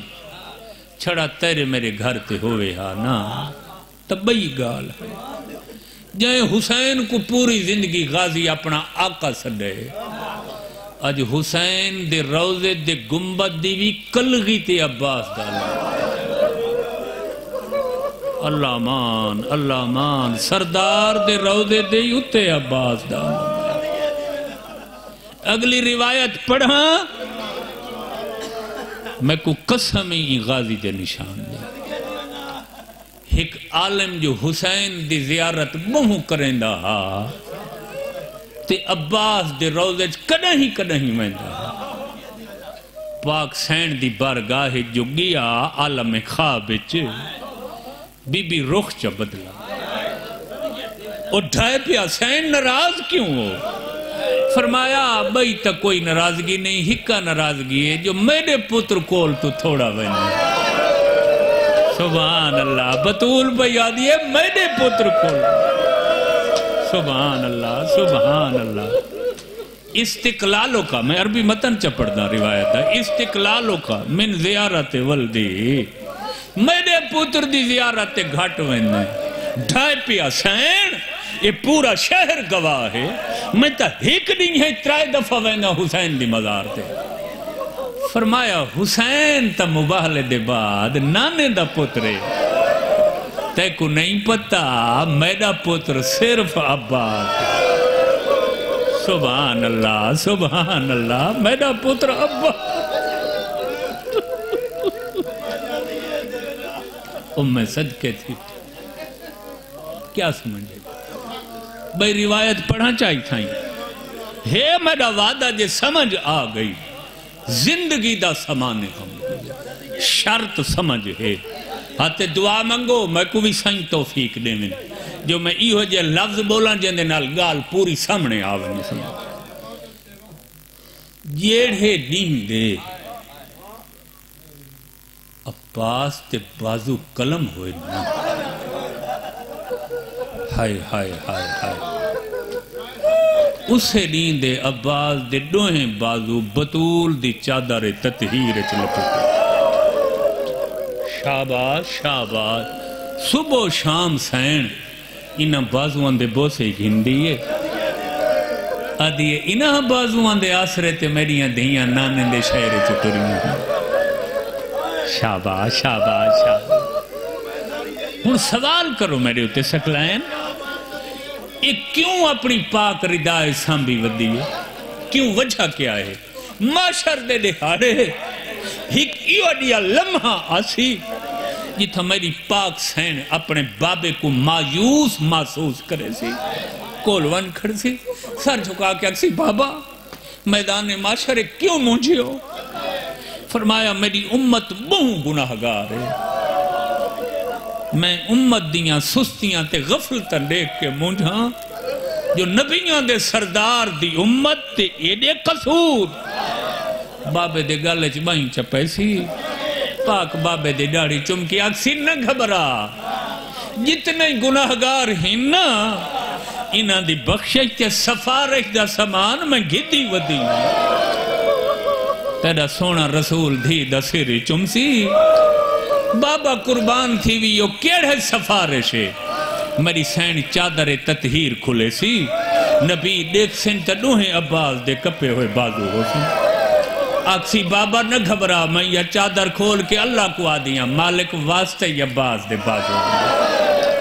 چھڑا تیرے میرے گھر تے ہوئے ہاں نا تبئی گال ہے جائیں حسین کو پوری زندگی غازی اپنا آقا سڈے اج حسین دے روزے دے گنبد دی بھی کلغی تے عباس دا اللہ مان سردار دے روزے دے اتے عباس دا اگلی روایت پڑھا میں کو قسم ہی غازی دے نشان دے ایک عالم جو حسین دی زیارت بہو کریں دا تے عباس دے روزے کدہ ہی ویندا پاک سین دی بارگاہ جو گیا عالم خواب وچ بی بی رخ چا بدلا اور ڈھائے پیا سین ناراض کیوں ہو فرمایا بھئی تک کوئی ناراضگی نہیں ہکا ناراضگی ہے جو میرے پتر کول تو تھوڑا وینے سبحان اللہ بطول بھئی آدھی ہے میرے پتر کول سبحان اللہ استقلالوں کا میں عربی متن چپڑتا روایت ہے استقلالوں کا من زیارت ولدی میرے پتر دی زیارت گھٹ وینے ڈھائی پیا سین یہ پورا شہر گواہ ہے میں تا ایک نہیں ہے ترائے دفعہ وینا حسین دی مزار تے فرمایا حسین تا مباہلے دے بعد نانے دا پترے تے کو نہیں پتا میرا پتر صرف عباس سبحان اللہ میرا پتر عباس میں صدقے تھی کیا سمجھے بھئی روایت پڑھا چاہی تھائیں ہے میرا وعدہ جے سمجھ آ گئی زندگی دا سمانے ہم شرط سمجھ ہے ہاتھ دعا منگو میں کو بھی سائیں توفیق دے میں جو میں ایہو جے لفظ بولا جندے نال گال پوری سامنے آوے میں سمجھ جیڑے دین دے عباس تے بازو قلم ہوئے نا ہائے اسے دین دے عباس دے دوہیں بازو بطول دی چادر تطہیر چلپتے شاباش صبح و شام سین انہاں بازوان دے بوسے گھندیے آدھیے انہاں بازوان دے آسرے تے میریاں دھیاں نانے دے شہر چتریاں شاباش ہن سوال کرو میرے ہوتے سکلائن یہ کیوں اپنی پاک ردائے سامبی ودی ہے کیوں وجہ کیا ہے معاشر دے دہاڑے ایک ایوڈیا لمحہ آسی جتھا میری پاک سین اپنے بابے کو مایوس محسوس کرے سی کولون کھڑ سی سر جھکا کے اکسی بابا میدان معاشرے کیوں مجھے ہو فرمایا میری امت بہوں گناہگار ہے میں امت دیاں سستیاں تے غفلتاں دیکھ کے مونجھاں جو نبیاں دے سردار دی امت تے ایڈے قصور بابے دے گالے چ بائیں چپے سی پاک بابے دے ڈاڑی چمکی اکسی نہ گھبرا جتنے گناہگار ہیں نا انہاں دی بخشش تے سفارش دا سامان میں گھدی ودی تیرا سونا رسول دھی دسیری چمسی بابا قربان تھی وی یو کیڑے سفارشے میری سین چادر تطہیر کھلے سی نبی دیکھ سن تڈوہیں عباس دے کپے ہوئے بازو ہو سن آکسی بابا نہ گھبرا میں یہ چادر کھول کے اللہ کو آدیاں مالک واسطے یہ عباس دے بازو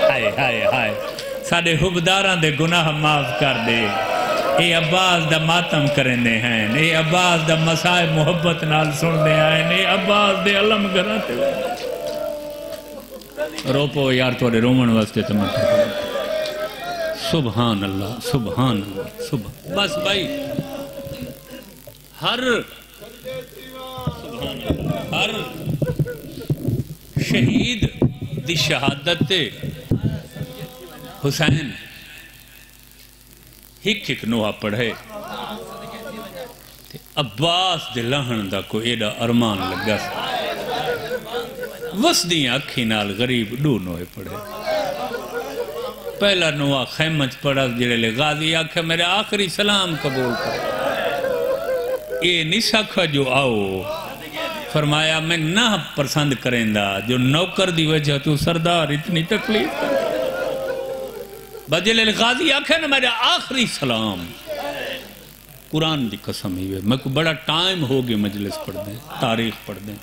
ہائے ہائے ہائے ساڑے حبداران دے گناہ معاف کر دے اے عباس دا ماتم کرنے ہیں اے عباس دا مسائے محبت نال سننے ہیں اے عباس دے علم گراتے ہیں روپو یار توڑے رومن واسطے تمہیں سبحان اللہ سبحان اللہ سبحان بس بھائی ہر شہید دی شہادت حسین ہک نوحہ پڑھے عباس دے لہن دا کو ایڈا ارمان لگا سا وسدیاں اکھی نال غریب دو نوحے پڑھے پہلا نوحہ خیمت پڑھا جڑے لے غازی آکھے میرے آخری سلام قبول کر اے نہیں سکھا جو آؤ فرمایا میں نہ پسند کریں دا جو نوکر دی وجہ تو سردار اتنی تکلیف کر بجلے غازی آکھے نا میرے آخری سلام قرآن دی قسم ہی ہے میں کو بڑا ٹائم ہوگی مجلس پڑھ دیں تاریخ پڑھ دیں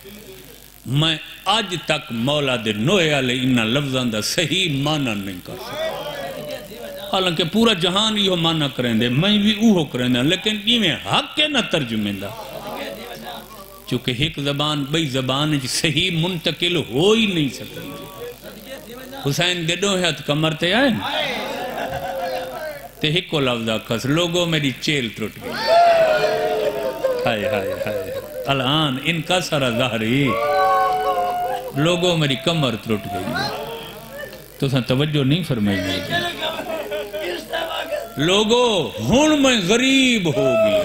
میں آج تک مولا دے نوے آلے انہا لفظان دا صحیح معنی نہیں کر سکتا حالانکہ پورا جہان یہ معنی کریں دے میں بھی اوہو کریں دے لیکن یہ میں حق کے نہ ترجمیں دا چونکہ ایک زبان بئی زبان صحیح منتقل ہو ہی نہیں سکتی حسین دے دو ہاتھ کمر تے آئے تے ایک کو لفظ آکھس لوگوں میری چیل ٹوٹ گئی ہائے ہائے ہائے الان ان کا سارا ظاہری لوگوں میری کمر ٹوٹ گئی تو سن توجہ نہیں فرمائی گئی لوگوں ہون میں غریب ہوگی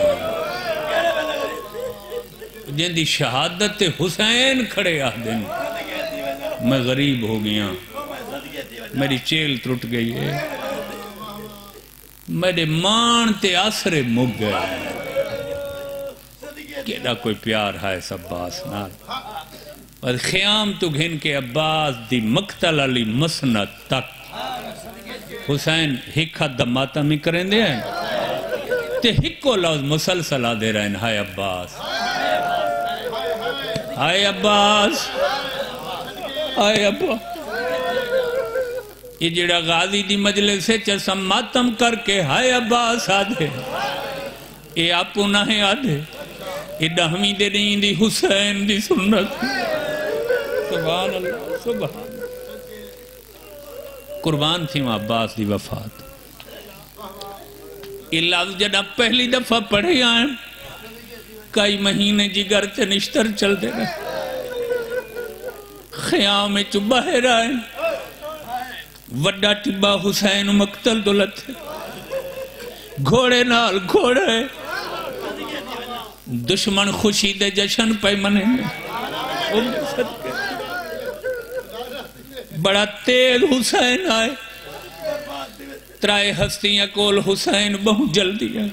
جن دی شہادت حسین کھڑے آدھن میں غریب ہو گیا میری چیل ٹوٹ گئی ہے میرے مان تے آسرے مگ گئے کیڑا کوئی پیار ہے اس عباس نال اور خیام تو گھن کے عباس دی مقتل علی مسند تک حسین ہکھا دماتا میں کریں دے ہیں تے ہکو لفظ مسلسل آ دے رہے ہیں ہائے عباس ہائے عباس ہائے عباس یہ جڑا غازی دی مجلس سے چسم ماتم کر کے ہائے عباس آدھے یہ آپو نہ ہے آدھے یہ دہمی دے نہیں دی حسین دی سنت سبحان اللہ سبحان قربان تھی ماں عباس دی وفات یہ لفظ جڑا پہلی دفعہ پڑھے آئیں کئی مہینے جگر تے نشتر چل دے رہے خیام میں باہر آئیں وڈا ٹبا حسین مقتل دولت گھوڑے نال گھوڑے دشمن خوشی دے جشن پہ منے بڑا تیز حسین آئے ترائے ہستیاں کول حسین بہت جلدی ہے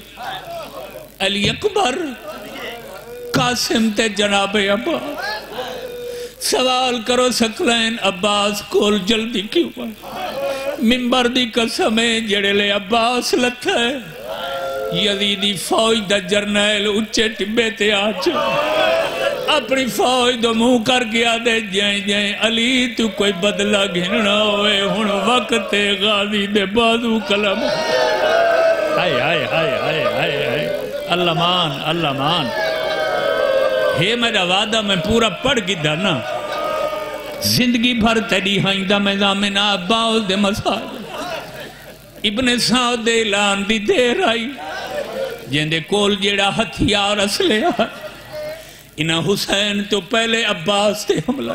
علی اکبر قاسم تے جناب عباس سوال کرو سکلین عباس کول جلدی کیوں ہے ممبر دی قسمیں جڑے لے عباس لتھا ہے یزیدی فوج دا جرنیل اچھے ٹبے تے آج اپنی فوج دو منہ کر گیا دے جائیں جائیں علی تو کوئی بدلہ گھننا ہوئے ہن وقت غازی دے بازو کلم ہائے ہائے ہائے ہائے ہائے ہائے اللہ مان ہے میرا وعدہ میں پورا پڑھ گیا نا زندگی بھر تیری ہائندہ میں زامن عباس دے مساج ابن سعود دے اعلان دی دیر آئی جن دے کول جیڑا ہتھیار اسلے آئے انہا حسین تو پہلے عباس تے حملہ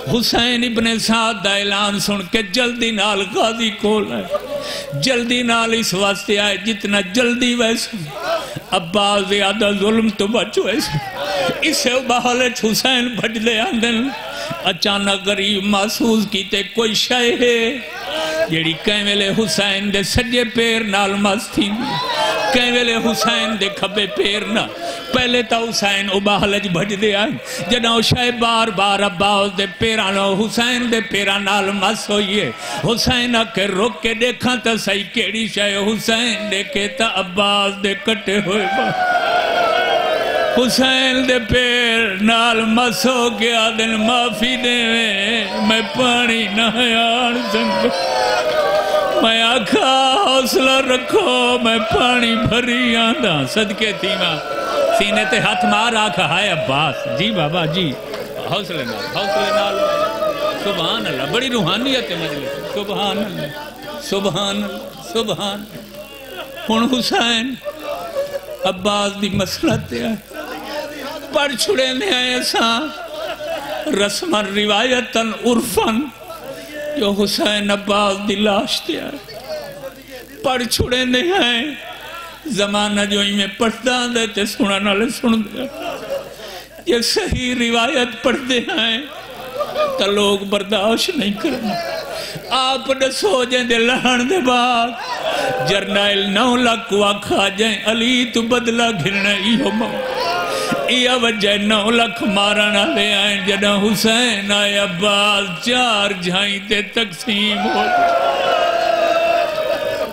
حسین ابن سعود دا اعلان سن کے جلدی نال غازی کول آئے جلدی نال اس واسطے آئے جتنا جلدی ویسے عباس زیادہ ظلم تو بچو ایسے اسے بحالت حسین بھج لے آندن اچانک غریب محسوس کیتے کوئی شے ہے جیڑی کہیں ویلے حسین دے سجے پیر نال مس تھی کہیں ویلے حسین دے کھبے پیر نال پہلے تا حسین اباہلج بھج دے آئیں جنہوں شاہ بار بار عباس دے پیرانو حسین دے پیران نال مس ہوئیے حسین کے روک کے دیکھاں تا صحیح کیڑی شاہ حسین دیکھے تا عباس دے کٹے ہوئے حسین دے پیر نال مس ہو گیا دن معافی دے میں پانی نہ آن سنگ میں آکھا حوصلہ رکھو میں پانی بھری آندھا صدقے تھی ماں سینے تے ہاتھ مار آکھا ہائے عباس جی بابا جی حوصلے نال سبحان اللہ بڑی روحانیت ہے مجلس سبحان اللہ سبحان اللہ سبحان ہن حسین عباس دی مسئلہ تے آئے پڑھ چھڑے نے آئے ساں رسماً روایتاً عرفاً جو حسین عباس دی لاش تے آئے پڑھ چھڑے نے آئے زمانہ جو ہی میں پڑھتا دے تے سنا نالے سن دے یہ صحیح روایت پڑھ دے آئے تا لوگ برداشت نہیں کرنا آپ دسو جائیں دے لہن دے بعد جرنائل 9 لاکھ واقعہ جائیں علی تو بدلہ گھرنا ایہو موت یہ وجہ 9 لاکھ مارنا لے آئیں جنہ حسین آئے عباس 4 جھائیں تے تقسیم ہو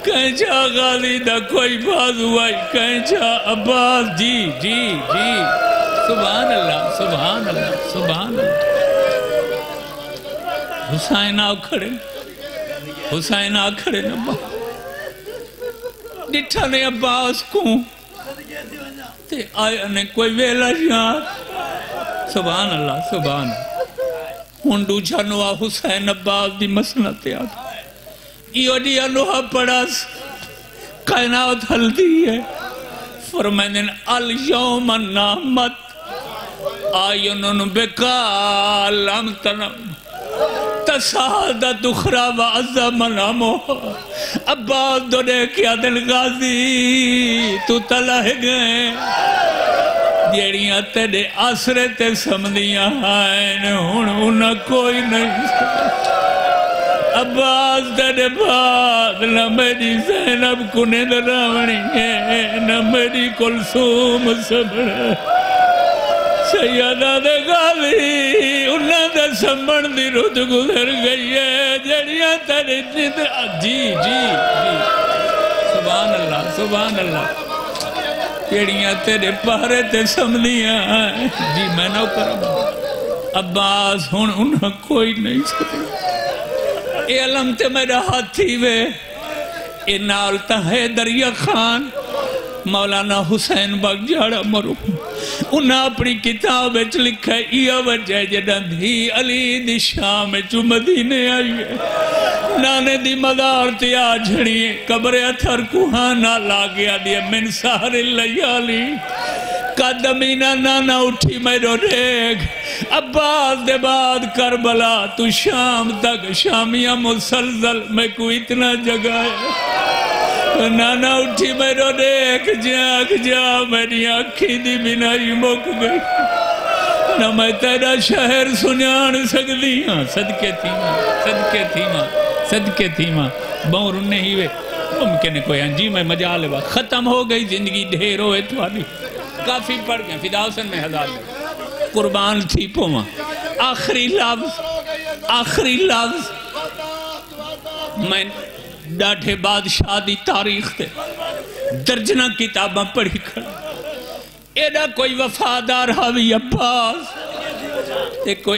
کہیں چاہ غازی دا کوئی باز ہوائی کہیں چاہ عباس جی جی جی سبحان اللہ سبحان اللہ سبحان اللہ حسین آؤ کھڑے حسین آؤ کھڑے نبا ڈٹھا نے عباس کو تے آیا نے کوئی ویلا جان سبحان اللہ سبحان ہنڈو جھانوا حسین عباس دی مسئلہ تے آتا یہ دیا نوحہ پڑاس کائنات حل دی ہے فرمائنن الیوم نامت آئینن بکا لم تنم تسادت اخرى وعظم نامو عباس دو دے کیا دل غازی تو تلہ گئے جیڑیاں تیرے آسرے تے سمدیاں آئین ہون انہا کوئی نہیں عباس تیرے بعد نہ میری زینب کو ندراونی ہے نہ میری کلثوم صبر سیدہ دے غازی انہاں دے سمبڑ دی رت گزر گئی ہے جڑیاں تیرے جد جی جی جی سبحان اللہ سبحان اللہ جڑیاں تیرے پہرے تے سمدیاں جی میں نہ کرم عباس ہون انہاں کوئی نہیں سکتا اے علم تے میرا ہاتھی وے اے نالتا ہے دریا خان مولانا حسین باغ جاڑا مرحوم انہاں اپنی کتاب وچ لکھا ہے یہ وجہ جداں دھی علی دی شام چو مدینے آئی ہے نانے دی مدار تے آ جھڑیے قبر اتھر کوہانا لاگیا دیا من سہر اللیالی قدمینہ نانا اٹھی میرو دیکھ عباس دے بعد کربلا تو شام تک شامیہ مسلزل میں کوئی اتنا جگہ ہے نانا اٹھی میرو دیکھ جاگ جا میری آنکھی دی بینائی مک گئی نہ میں تیرا شہر سنیان سکتی ہاں صدقے تھی ماں صدقے تھی ماں صدقے تھی ماں بہر انہیں ہی وے ممکن ہے کوئی جی میں مجال ہے ختم ہو گئی زندگی ڈھیر ہوئے توالی کافی پڑھ گئے فدا حسن میں ہزار قربان تھی پوما آخری لفظ میں ڈاٹھے بادشاہ دی تاریخ تے درجنہ کتاباں پڑھی کھڑا ایڈا کوئی وفادار حاوی عباس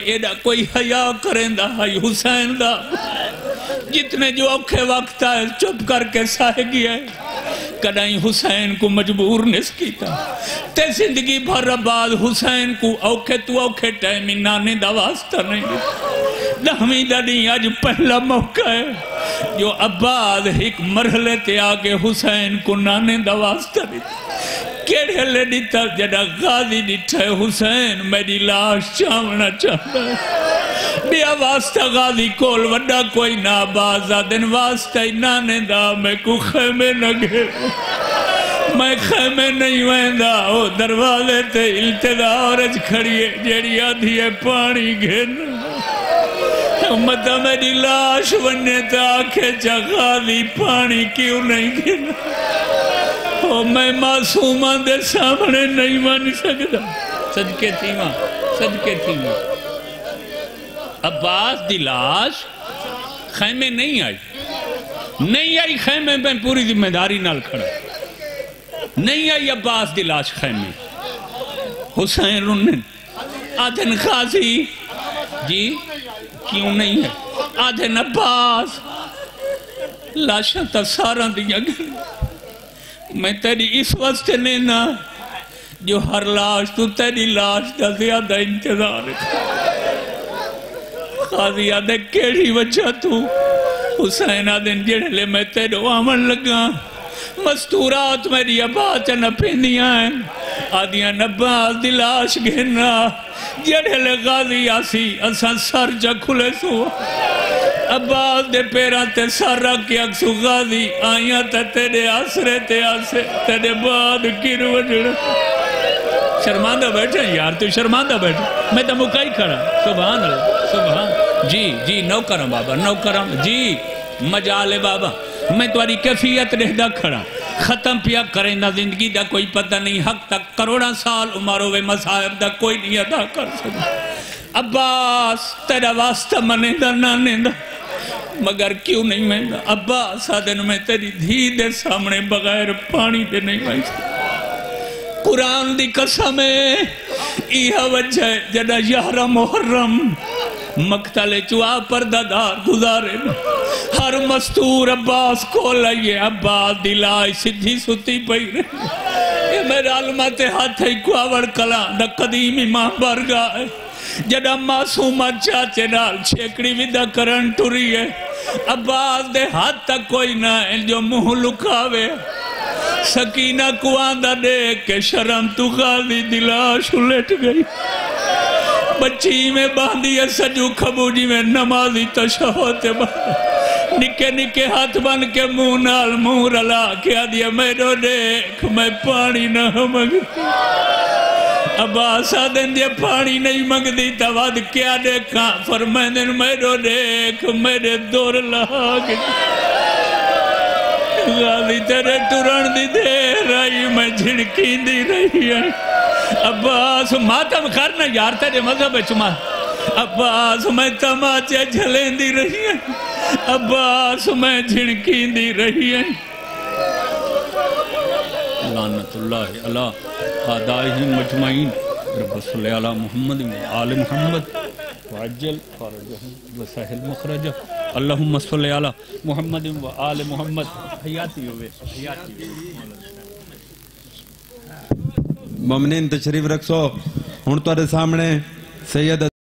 ایڈا کوئی حیاء کریں دا ہائی حسین دا جتنے جو اوکھے وقت آئے چپ کر کے ساہ گیا ہے کدائیں حسین کو مجبور نس کیتا تے زندگی بھر بعد حسین کو اوکھے تو اوکھے ٹائمی نانے دا واسطہ نہیں دہمی دنی آج پہلا موقع ہے جو عباس ایک مرحلے تے آگے حسین کو نانے دا واسطہ نہیں کیڑے لے دیتا جڑا غازی دیتا ہے حسین میری لاش چاونا چاہتا ہے بیا واسطہ غازی کول وڈا کوئی نابازہ دن واسطہ ہی نانے دا میں کو خیمے نہ گھر میں خیمے نہیں ویندہ او دروازے تے التدارج کھڑیے جیڑی آدھی ہے پانی گھرنا مدہ میری لاش بننے تا آکھے غازی پانی کیوں نہیں گرنا میں معصومہ دے سامنے نہیں مانی سکتا صدقے تھی ماں صدقے تھی ماں عباس دی لاش خیمے نہیں آئی خیمے میں پوری ذمہ داری نال کھڑا نہیں آئی عباس دی لاش خیمے حسین رنن آدھن غازی جی کیوں نہیں ہے آدھن عباس لاشاں تا سارا دیا گیا میں تیری اس وقت لینا جو ہر لاش تو تیری لاش دا زیادہ انتظار ہے غازی آدھے کیڑی وجہ تو حسین آدھن جڑھلے میں تیرو آمن لگا مستورات میری عباس نہ پہنیاں ہیں آدھیاں عباس دی لاش گھننا جڑھلے غازی آسی اساں سر جا کھلے سو عباس دے پیران تے سر رکھ اکسو غازی آئیاں تے تیرے آسرے تے آسے تیرے بعد کر وجڑ شرماندہ بیٹھے یار تو شرماندہ بیٹھے میں تو مکائی کھڑا سبحان اللہ سبحان جی نو کرم بابا نو کرم جی مجالے بابا میں تمہاری کیفیت رہدہ کھڑا ختم پیا کریں نہ زندگی دا کوئی پتہ نہیں حق تک کروڑا سال عمر ہوئے مصائب دا کوئی نہیں ادا کر سکتا عباس تیرا واسطہ منے دا نانے دا مگر کیوں نہیں میں دا عباس آدن میں تیری دھی دے سامنے بغیر پانی دے نہیں بائی سکتا قرآن دی قسم ہے ایہا وجہ ہے جدہ یارہ محرم مقتل چوا پردادار گزارے ہر مستور عباس کو لئیے عباس دلائی سدھی ستی پئی رہے یہ میرا علمت ہاتھ ہے کوآور کلان دا قدیم امام برگاہ ہے جدہ معصومہ چاچے ڈال چھیکڑی ویدہ کرن ٹوری ہے عباس دے ہاتھ تک کوئی نہ ہے جو منہ لکھاوے سکینہ کو آندہ دیکھ کے شرم تو غازی دلاش الیٹ گئی بچی میں باندھی ہے سجو کھبو جی میں نمازی تشہوتے باندھ نکے نکے ہاتھ بن کے منہ نال منہ رلا کیا دیا میرو دیکھ میں پانی نہ مگ عباس آدھن جے پانی نہیں مگ دی تواد کیا دیکھا فرمائن میرو دیکھ میرے دور لہا گئی غازی تیرے ٹورن دی دے رہی میں جھڑکی دی رہی ہے عباس ماتم کرنا یار تیرے مذہب ہے چما عباس میں تماچے جھلیں دی رہی ہے عباس میں جھڑکی دی رہی ہے لعنت اللہ علی آدائہم مجمعین رب صلی اللہ محمد و آل محمد وعجل فرجہم وسہل مخرجہ اللہم صلی اللہ محمد و آل محمد حیاتی ہوئے مومنین تشریف رکھو ہن تواڈے سامنے سید